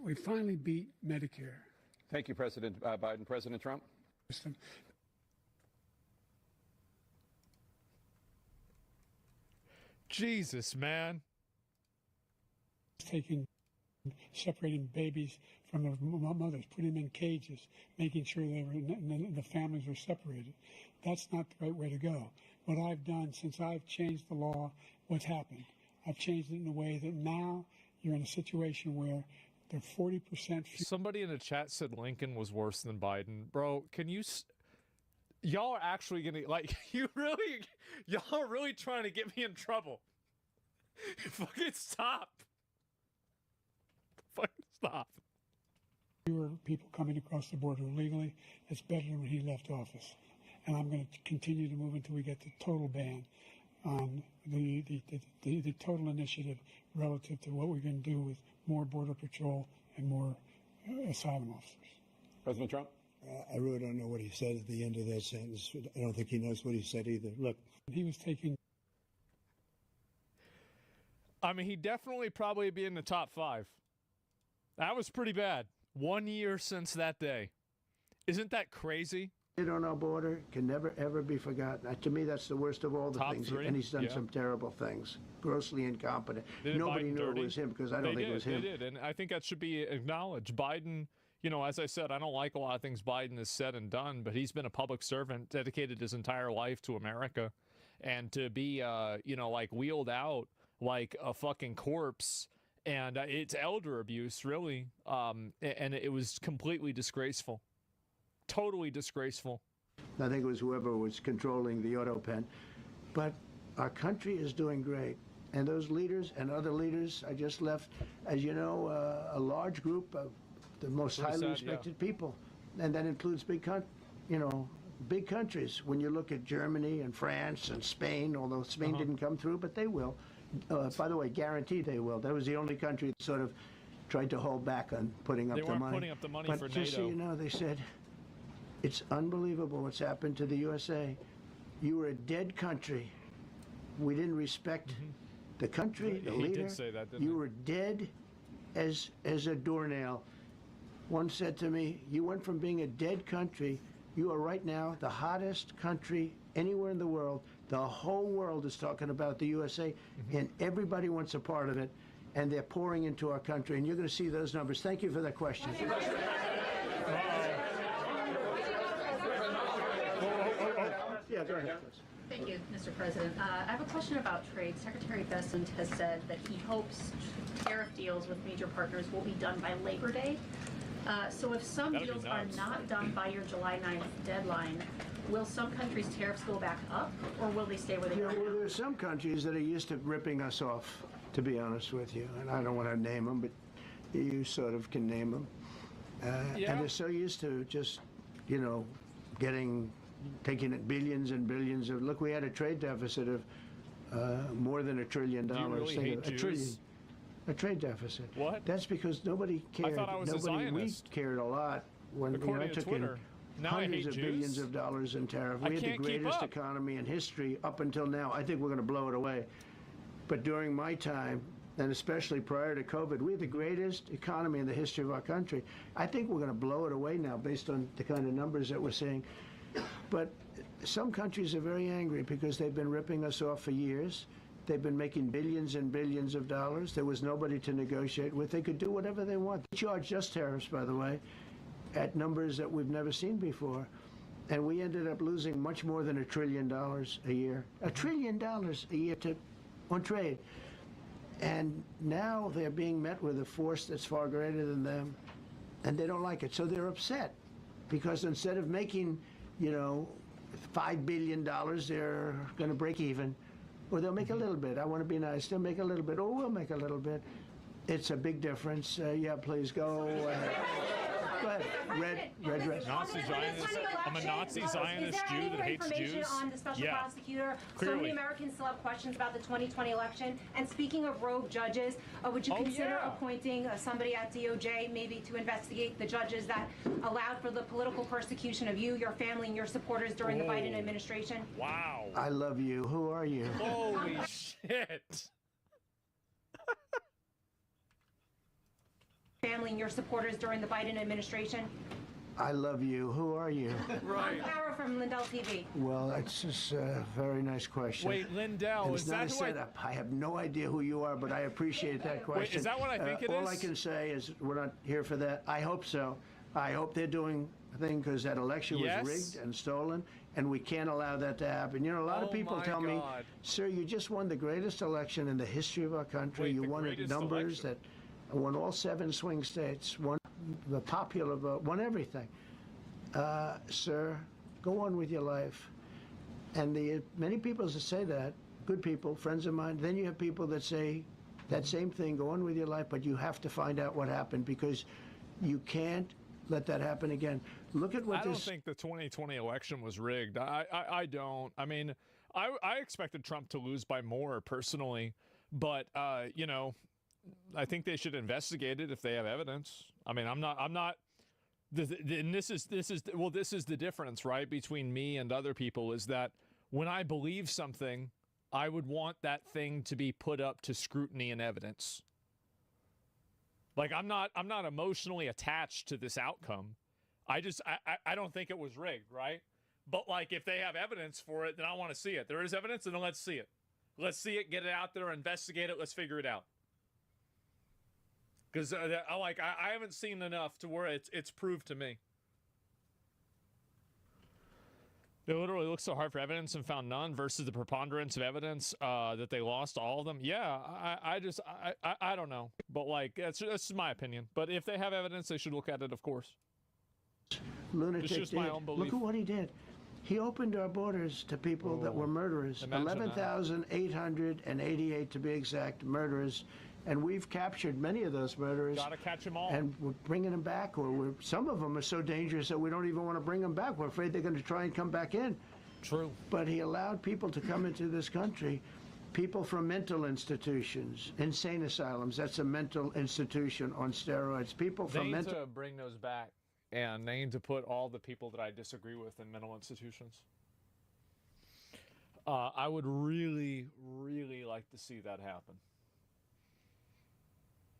we finally beat Medicare. Thank you, President Biden. President Trump? Jesus, man. Separating babies from their mothers, putting them in cages, making sure the families were separated. That's not the right way to go. What I've done since I've changed the law, what's happened? I've changed it in a way that now you're in a situation where they're 40%. Somebody in the chat said Lincoln was worse than Biden. Bro, can you... Y'all are actually gonna, like, y'all are really trying to get me in trouble. Fucking stop. Fucking stop. Fewer people coming across the border illegally. It's better than when he left office. And I'm going to continue to move until we get the total ban on the total initiative relative to what we're going to do with more border patrol and more asylum officers. President Trump? I really don't know what he said at the end of that sentence. I don't think he knows what he said either. Look. He was taking... I mean, he'd definitely probably be in the top 5. That was pretty bad. 1 year since that day. Isn't that crazy? On our border can never, ever be forgotten. To me, that's the worst of all the top things. 3? And he's done some terrible things. Grossly incompetent. Nobody knew it was him because I don't think it was him. They did, and I think that should be acknowledged. Biden... You know, as I said, I don't like a lot of things Biden has said and done, but he's been a public servant, dedicated his entire life to America. And to be, like wheeled out like a fucking corpse, and it's elder abuse, really. And it was completely disgraceful. Totally disgraceful. I think it was whoever was controlling the auto pen. But our country is doing great. And those leaders and other leaders I just left, as you know, a large group of the most highly respected people, and that includes big countries. When you look at Germany and France and Spain, although Spain didn't come through, but they will. By the way, guaranteed they will. That was the only country that sort of tried to hold back on putting up the money. They weren't putting up the money but for just NATO. So you know, they said, it's unbelievable what's happened to the USA. You were a dead country. We didn't respect the country, the leader. He did say that, didn't you he? were dead as a doornail. One said to me, you went from being a dead country, you are right now the hottest country anywhere in the world. The whole world is talking about the USA, and everybody wants a part of it, and they're pouring into our country, and you're going to see those numbers. Thank you for that question. Yeah, go ahead. Thank you, Mr. President. I have a question about trade. Secretary Bessent has said that he hopes tariff deals with major partners will be done by Labor Day. So if some deals are not done by your July 9th deadline, will some countries' tariffs go back up, or will they stay where they are now? Well, there are some countries that are used to ripping us off, to be honest with you. And I don't want to name them, but you sort of can name them. And they're so used to just, taking it billions and billions of. Look, we had a trade deficit of more than $1 trillion. Do you really hate Jews? A trade deficit. What? That's because nobody cared. I thought I was a Zionist. We cared a lot when According I to took Twitter. in Now I hate hundreds of Jews? billions of dollars in tariff. I We had the can't keep greatest up. economy in history up until now. I think we're going to blow it away. But during my time, and especially prior to COVID, we had the greatest economy in the history of our country. I think we're going to blow it away now based on the kind of numbers that we're seeing. But some countries are very angry because they've been ripping us off for years. They've been making billions and billions of dollars. There was nobody to negotiate with. They could do whatever they want. They charged us tariffs, by the way, at numbers that we've never seen before. And we ended up losing much more than $1 trillion a year. $1 trillion a year on trade. And now they're being met with a force that's far greater than them, and they don't like it. So they're upset because instead of making, $5 billion, they're going to break even, or they'll make a little bit. I want to be nice. They'll make a little bit, or we'll make a little bit. It's a big difference. Yeah, please go. Go ahead. Red dress. Nazi Zionist. I'm a Nazi Zionist Jew that hates Jews. Is there any more information on the special prosecutor? Clearly. So many Americans still have questions about the 2020 election. And speaking of rogue judges, would you consider appointing somebody at DOJ maybe to investigate the judges that allowed for the political persecution of you, your family, and your supporters during the Biden administration? Wow. I love you. Who are you? Holy shit. Family and your supporters during the Biden administration? I love you. Who are you? Right. Power from Lindell TV. Well, that's just a very nice question. Wait, Lindell, it's is not that a who setup. I have no idea who you are, but I appreciate that question. Wait, is that what I think it all is? I can say is we're not here for that. I hope so. I hope they're doing a thing because that election was rigged and stolen, and we can't allow that to happen. A lot of people tell me, sir, you just won the greatest election in the history of our country. You won at numbers that won all 7 swing states, won the popular vote, won everything. Sir, go on with your life. And many people that say that, good people, friends of mine, then you have people that say that same thing, go on with your life, but you have to find out what happened because you can't let that happen again. Look at what I don't think the 2020 election was rigged. I don't. I mean, I expected Trump to lose by more personally, but I think they should investigate it if they have evidence. I mean, I'm not. And this is the difference, right, between me and other people is that when I believe something, I would want that thing to be put up to scrutiny and evidence. Like I'm not emotionally attached to this outcome. I don't think it was rigged, right? But like if they have evidence for it, then I want to see it. There is evidence, then let's see it. Let's see it, get it out there, investigate it, let's figure it out. Because I haven't seen enough to where it's proved to me. They literally looked so hard for evidence and found none versus the preponderance of evidence that they lost all of them. Yeah, I don't know. But like, that's just my opinion. But if they have evidence, they should look at it, of course. Lunatic It's just my own belief. Look at what he did. He opened our borders to people that were murderers. 11,888 to be exact, murderers. And we've captured many of those murderers. Gotta catch them all. And we're bringing them back, or some of them are so dangerous that we don't even want to bring them back. We're afraid they're going to try and come back in. True. But he allowed people to come into this country, people from mental institutions, insane asylums. That's a mental institution on steroids. People from They need to bring those back, and they need to put all the people that I disagree with in mental institutions. I would really, really like to see that happen.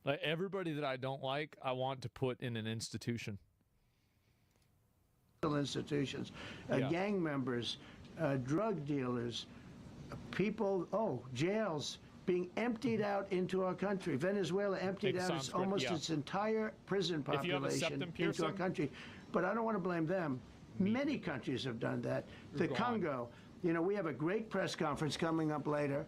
Like everybody that I don't like, I want to put in an institution. Institutions, gang members, drug dealers, people, jails being emptied out into our country. Venezuela emptied out almost its entire prison population into our country. But I don't want to blame them. Many countries have done that. The Congo, we have a great press conference coming up later.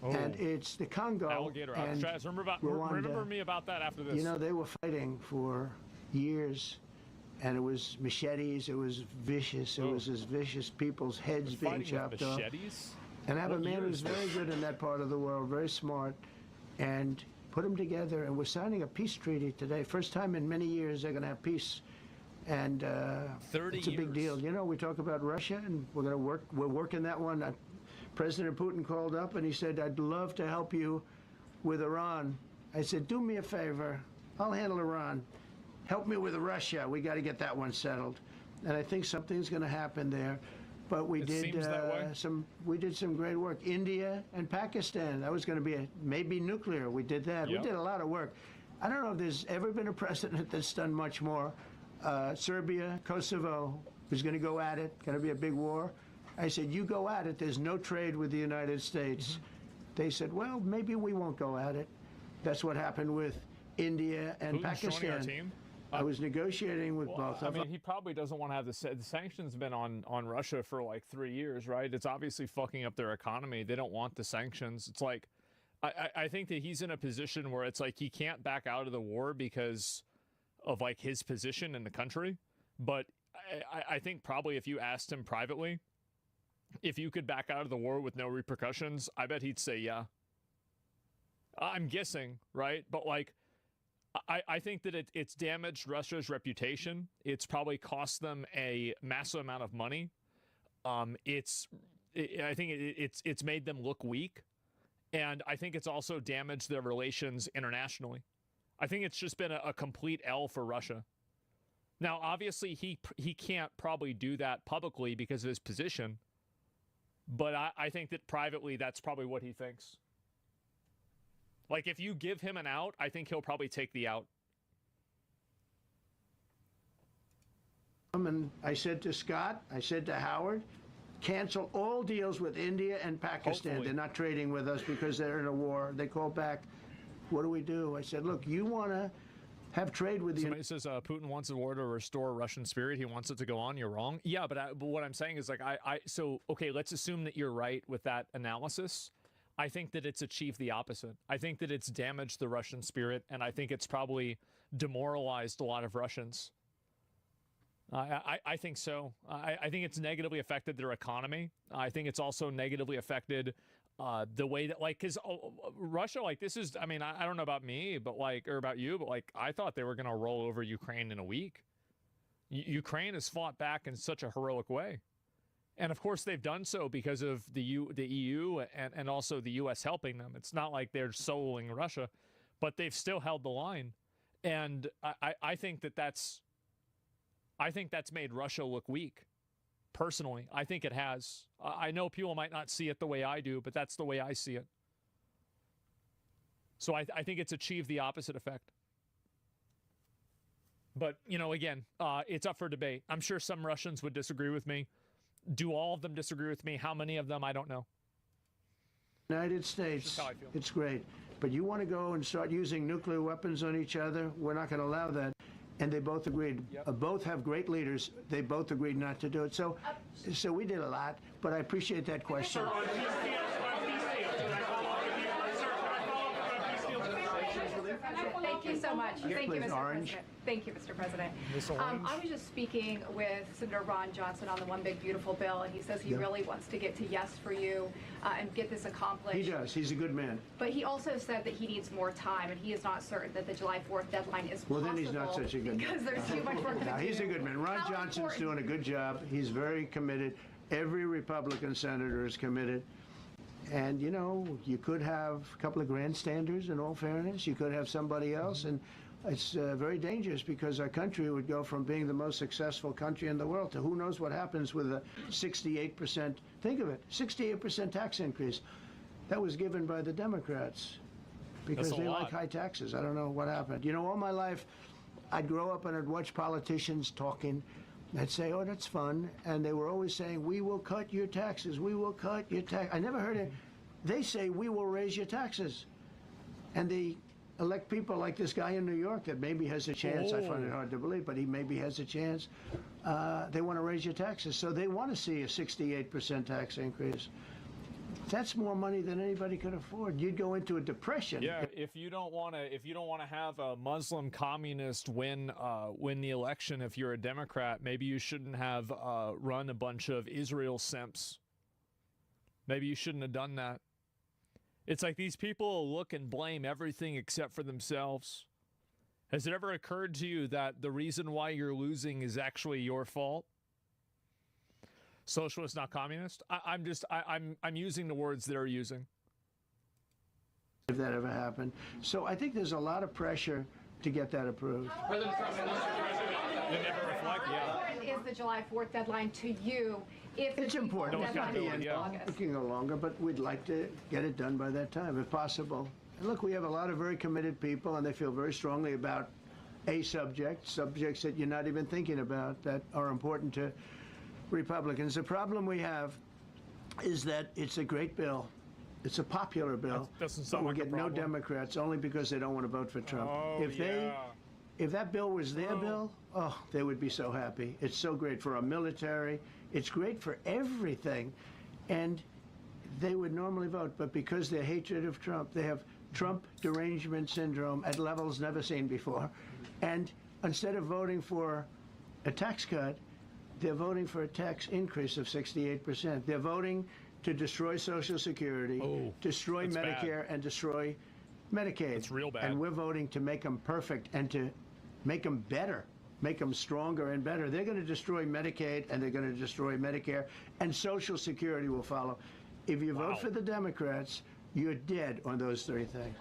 And it's the Congo. Alligator and Alcatraz. Remember me about that after this. They were fighting for years, and it was machetes. It was vicious. It was as vicious. People's heads being chopped off. Machetes? And I have a man who's very good in that part of the world, very smart, and put them together. And we're signing a peace treaty today. First time in many years they're going to have peace And 30 it's a big deal. You know, we talk about Russia, and we're working that one. President Putin called up and he said, I'd love to help you with Iran. I said, do me a favor. I'll handle Iran. Help me with Russia. We got to get that one settled. And I think something's going to happen there. But we did some great work. India and Pakistan. That was going to be maybe nuclear. We did that. Yep. We did a lot of work. I don't know if there's ever been a president that's done much more. Serbia, Kosovo is going to go at it. Going to be a big war. I said, you go at it. There's no trade with the United States. They said, well, maybe we won't go at it. That's what happened with India and Putin's Pakistan. joining our team? I was negotiating with both I of them. mean, he probably doesn't want to have the sanctions been on Russia for like 3 years, right? It's obviously fucking up their economy. They don't want the sanctions. It's like, I think that he's in a position where it's like he can't back out of the war because of like his position in the country. But I think probably if you asked him privately, if you could back out of the war with no repercussions, I bet he'd say yeah. I'm guessing, right? But like, I think that it's damaged Russia's reputation. It's probably cost them a massive amount of money. I think it's made them look weak, and I think it's also damaged their relations internationally. I think it's just been a complete L for Russia. Now, obviously, he can't probably do that publicly because of his position, but I think that privately, that's probably what he thinks. Like, if you give him an out, I think he'll probably take the out. And I said to Scott, I said to Howard, cancel all deals with India and Pakistan. Hopefully. They're not trading with us because they're in a war. They called back, what do? I said, look, you want to have trade with the... Somebody says Putin wants the war to restore Russian spirit. He wants it to go on. You're wrong. Yeah, but what I'm saying is, like, so, okay, let's assume that you're right with that analysis. I think that it's achieved the opposite. I think that it's damaged the Russian spirit, and I think it's probably demoralized a lot of Russians. I think so. I think it's negatively affected their economy. I think it's also negatively affected the way that, like, because Russia, like, this is, I mean, I don't know about me, but like, or about you, but like, I thought they were going to roll over Ukraine in a week. Ukraine has fought back in such a heroic way. And of course, they've done so because of the EU and also the U.S. helping them. It's not like they're soloing Russia, but they've still held the line. And I think that's made Russia look weak. Personally, I think it has. I know people might not see it the way I do, but that's the way I see it. So I think it's achieved the opposite effect. But, you know, again, it's up for debate. I'm sure some Russians would disagree with me. Do all of them disagree with me? How many of them? I don't know. United States, it's great. But you want to go and start using nuclear weapons on each other? We're not going to allow that. And they both agreed. Yep. Both have great leaders. They both agreed not to do it. So we did a lot, but I appreciate that question. Thank you so much. Yes, Thank you, please, Mr. Orange. President. Thank you, Mr. President. Miss I Orange. was just speaking with Senator Ron Johnson on the One Big Beautiful Bill, and he says he Yeah. really wants to get to yes for you and get this accomplished. He does. He's a good man. But he also said that he needs more time, and he is not certain that the July 4th deadline is Well, possible. then he's not such a good man. Because there's too much work to No, do. he's a good man. Ron How Johnson's important- doing a good job. He's very committed. Every Republican senator is committed. And, you know, you could have a couple of grandstanders, in all fairness. You could have somebody else. And it's very dangerous because our country would go from being the most successful country in the world to who knows what happens with a 68%, think of it, 68% tax increase. That was given by the Democrats because That's a they lot. like high taxes. I don't know what happened. You know, all my life, I'd grow up and I'd watch politicians talking. I'd say, oh, that's fun. And they were always saying, we will cut your taxes. We will cut your tax. I never heard it. They say, we will raise your taxes. And they elect people like this guy in New York that maybe has a chance. I find it hard to believe, but he maybe has a chance. They want to raise your taxes. So they want to see a 68% tax increase. That's more money than anybody could afford. You'd go into a depression. Yeah, if you don't want to have a Muslim communist win the election, if you're a Democrat, maybe you shouldn't have run a bunch of Israel simps. Maybe you shouldn't have done that. It's like these people look and blame everything except for themselves. Has it ever occurred to you that the reason why you're losing is actually your fault? Socialist, not communist? I'm using the words they're using. If that ever happened. So I think there's a lot of pressure to get that approved. President Trump, how important is the July 4th deadline to you? If It's important. It's It can go longer, but we'd like to get it done by that time, if possible. And look, we have a lot of very committed people, and they feel very strongly about a subjects that you're not even thinking about that are important to Republicans. The problem we have is that it's a great bill. It's a popular bill. But we get no Democrats only because they don't want to vote for Trump. If that bill was their bill, oh, they would be so happy. It's so great for our military. It's great for everything. And they would normally vote, but because their hatred of Trump, they have Trump derangement syndrome at levels never seen before. And instead of voting for a tax cut, they're voting for a tax increase of 68%. They're voting to destroy Social Security, destroy Medicare, and destroy Medicaid. It's real bad. And we're voting to make them perfect and to make them better, make them stronger and better. They're going to destroy Medicaid, and they're going to destroy Medicare, and Social Security will follow. If you vote for the Democrats, you're dead on those three things.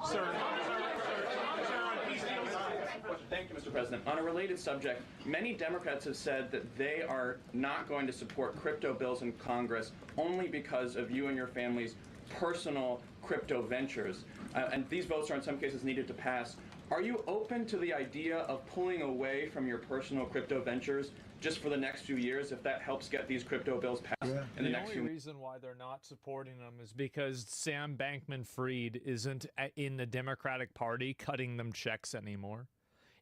Thank you, Mr. President. On a related subject, many Democrats have said that they are not going to support crypto bills in Congress only because of you and your family's personal crypto ventures. And these votes are in some cases needed to pass. Are you open to the idea of pulling away from your personal crypto ventures just for the next few years if that helps get these crypto bills passed in the next few only reason why they're not supporting them is because Sam Bankman-Fried isn't in the Democratic Party cutting them checks anymore.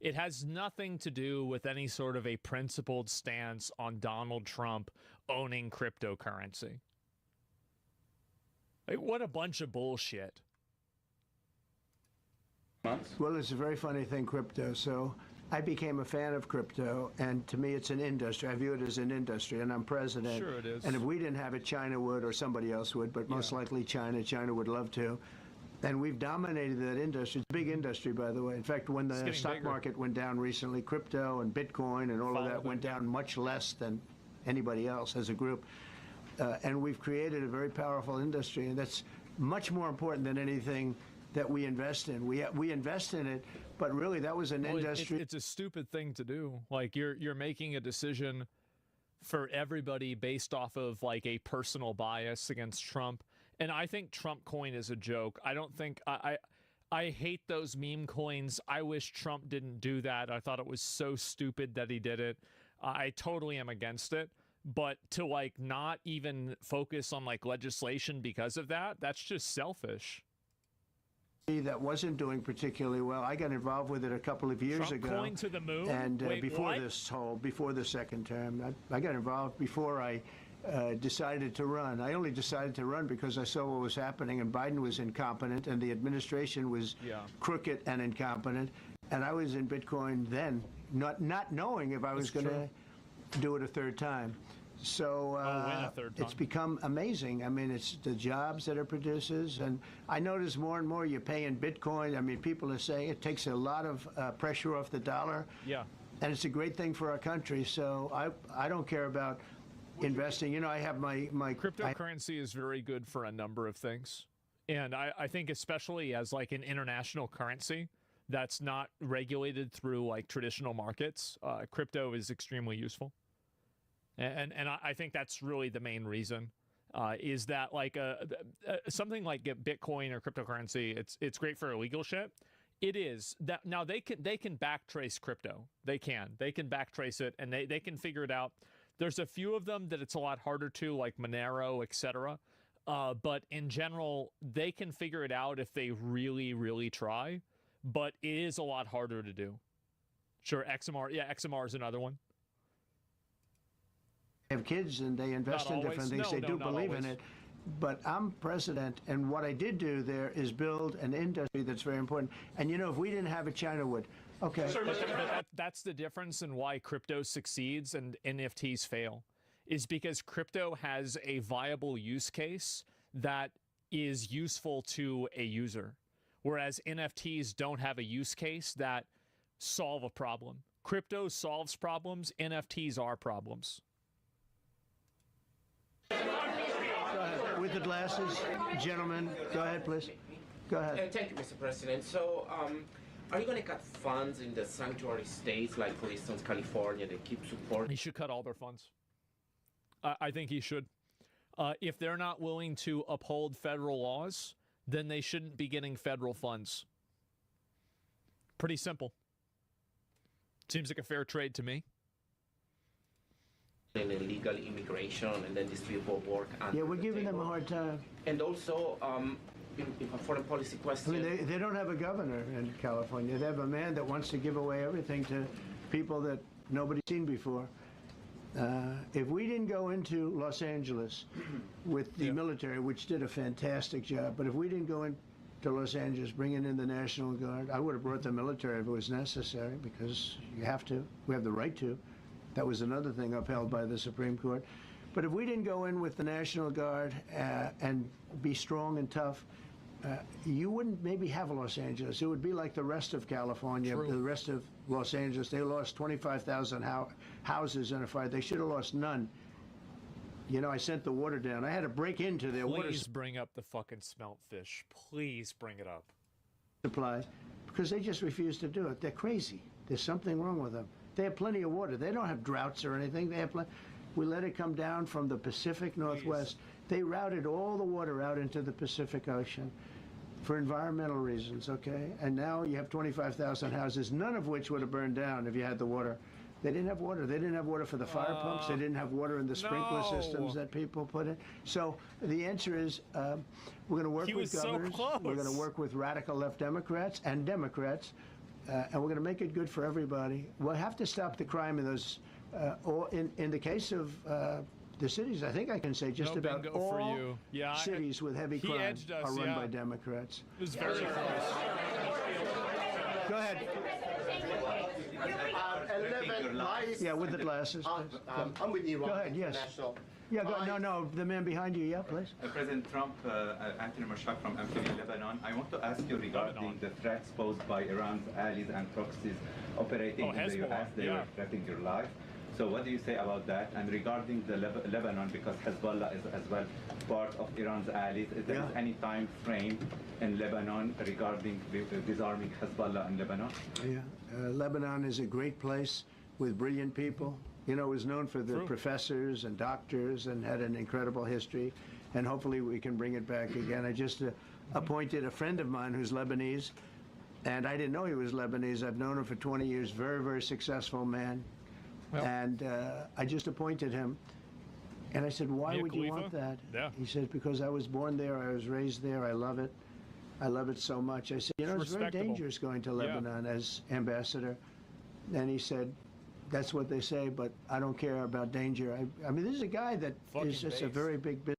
It has nothing to do with any sort of a principled stance on Donald Trump owning cryptocurrency. Like, what a bunch of bullshit. Well, it's a very funny thing, crypto. So I became a fan of crypto, and to me it's an industry. I view it as an industry, and I'm president. Sure it is. And if we didn't have it, China would, or somebody else would, but most likely China. China would love to. And we've dominated that industry. It's a big industry, by the way. In fact, when the stock market went down recently, crypto and Bitcoin and all of that went down much less than anybody else as a group. And we've created a very powerful industry, and that's much more important than anything that we invest in. We invest in it, but really that was an industry. It's a stupid thing to do. Like, you're making a decision for everybody based off of like a personal bias against Trump. And I think Trump coin is a joke. I don't think I hate those meme coins. I wish Trump didn't do that. I thought it was so stupid that he did it. I totally am against it. But to like not even focus on like legislation because of that, that's just selfish. That wasn't doing particularly well. I got involved with it a couple of years ago. Trump coin to the moon? And Wait, before the second term, I got involved before I decided to run. I only decided to run because I saw what was happening, and Biden was incompetent, and the administration was crooked and incompetent. And I was in Bitcoin then, not knowing if I was going to do it a third time. So it's become amazing. I mean, it's the jobs that it produces, and I notice more and more you pay in Bitcoin. I mean, people are saying it takes a lot of pressure off the dollar. Yeah. And it's a great thing for our country. So I don't care about investing. You know, I have my cryptocurrency is very good for a number of things. And I think especially as like an international currency that's not regulated through like traditional markets, crypto is extremely useful. And I think that's really the main reason, is that like something like Bitcoin or cryptocurrency, it's great for illegal shit. It is that now they can backtrace crypto. They can backtrace it, and they can figure it out. There's a few of them that it's a lot harder to, like Monero, etc. But in general, they can figure it out if they really, really try. But it is a lot harder to do. Sure, XMR. Yeah, XMR is another one. Have kids and they invest in different things. They do believe in it. But I'm president, and what I did do there is build an industry that's very important. And you know, if we didn't have it, China would. Okay. But that's the difference in why crypto succeeds and NFTs fail, is because crypto has a viable use case that is useful to a user, whereas NFTs don't have a use case that solve a problem. Crypto solves problems. NFTs are problems. Go ahead. With the glasses, gentlemen, go ahead, please. Go ahead. Thank you, Mr. President. So, are you going to cut funds in the sanctuary states, like, for instance, California, that keep supporting? He should cut all their funds. I think he should. If they're not willing to uphold federal laws, then they shouldn't be getting federal funds. Pretty simple. Seems like a fair trade to me. And illegal immigration, and then these people work under Yeah, we're the giving them a table. hard time. And also, in a foreign policy I question. mean, they don't have a governor in California. They have a man that wants to give away everything to people that nobody's seen before. If we didn't go into Los Angeles with the military, which did a fantastic job, but if we didn't go into Los Angeles bringing in the National Guard, I would have brought the military if it was necessary, because you have to. We have the right to. That was another thing upheld by the Supreme Court. But if we didn't go in with the National Guard and be strong and tough, you wouldn't maybe have Los Angeles. It would be like the rest of California, the rest of Los Angeles. They lost 25,000 houses in a fire. They should have lost none. You know, I sent the water down. I had to break into their water Please bring up the fucking smelt fish. Please bring it up. supply because they just refuse to do it. They're crazy. There's something wrong with them. They have plenty of water. They don't have droughts or anything. They have we let it come down from the Pacific Northwest. They routed all the water out into the Pacific Ocean for environmental reasons, okay? And now you have 25,000 houses, none of which would have burned down if you had the water. They didn't have water. They didn't have water for the fire pumps. They didn't have water in the sprinkler systems that people put in. So the answer is we're going to work with governors. We're going to work with radical left Democrats and Democrats, and we're going to make it good for everybody. We'll have to stop the crime in those, or in the case of the cities, I think I can say just about all cities with heavy crime are run by Democrats. It was very close. Go ahead. 11 Yeah, with the glasses. I'm with Iran. Go ahead, yes. International. Yeah, no, the man behind you, yeah, please. President Trump, Anthony Mashak from Amphibia, Lebanon. I want to ask you regarding the threats posed by Iran's allies and proxies operating in the U.S. They were threatening your life. So what do you say about that? And regarding the Lebanon, because Hezbollah is as well part of Iran's allies, is there any time frame in Lebanon regarding disarming Hezbollah in Lebanon? Yeah, Lebanon is a great place with brilliant people. You know, it was known for the professors and doctors and had an incredible history. And hopefully we can bring it back again. I just appointed a friend of mine who's Lebanese, and I didn't know he was Lebanese. I've known him for 20 years, very, very successful man. Well, and I just appointed him. And I said, why would you want that? Yeah. He said, because I was born there, I was raised there, I love it. I love it so much. I said, you know, it's very dangerous going to Lebanon as ambassador. And he said, that's what they say, but I don't care about danger. I mean, this is a guy that is just a very big business.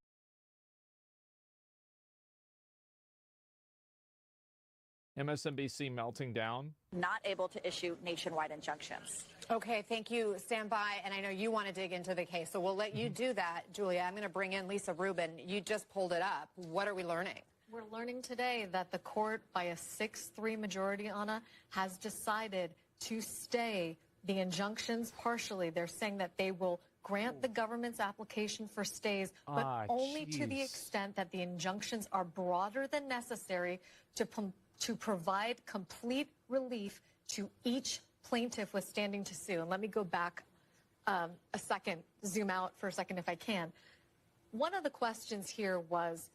MSNBC melting down. Not able to issue nationwide injunctions. Okay, thank you. Stand by, and I know you want to dig into the case, so we'll let you do that. Julia, I'm going to bring in Lisa Rubin. You just pulled it up. What are we learning? We're learning today that the court, by a 6-3 majority, Anna, has decided to stay the injunctions partially. They're saying that they will grant the government's application for stays, but only to the extent that the injunctions are broader than necessary to provide complete relief to each plaintiff with standing to sue. And let me go back a second, zoom out for a second if I can. One of the questions here was,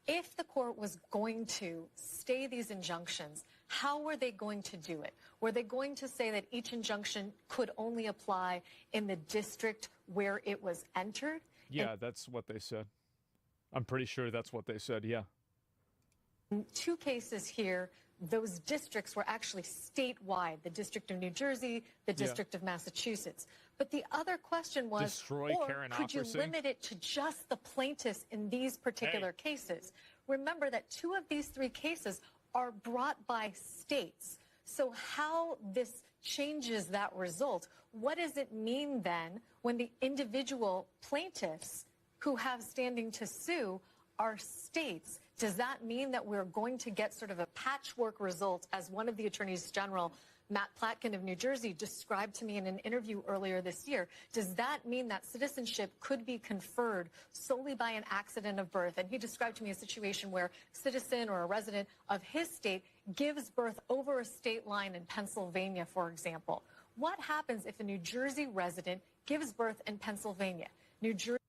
if the court was going to stay these injunctions, how were they going to do it? Were they going to say that each injunction could only apply in the district where it was entered? Yeah, that's what they said. I'm pretty sure that's what they said, yeah. In 2 cases here, those districts were actually statewide, the District of New Jersey, the District of Massachusetts. But the other question was, could you limit it to just the plaintiffs in these particular cases? Remember that 2 of these 3 cases are brought by states. So how this changes that result, what does it mean then when the individual plaintiffs who have standing to sue are states? Does that mean that we're going to get sort of a patchwork result, as one of the attorneys general Matt Platkin of New Jersey described to me in an interview earlier this year. Does that mean that citizenship could be conferred solely by an accident of birth? And he described to me a situation where a citizen or a resident of his state gives birth over a state line in Pennsylvania, for example. What happens if a New Jersey resident gives birth in Pennsylvania? New Jersey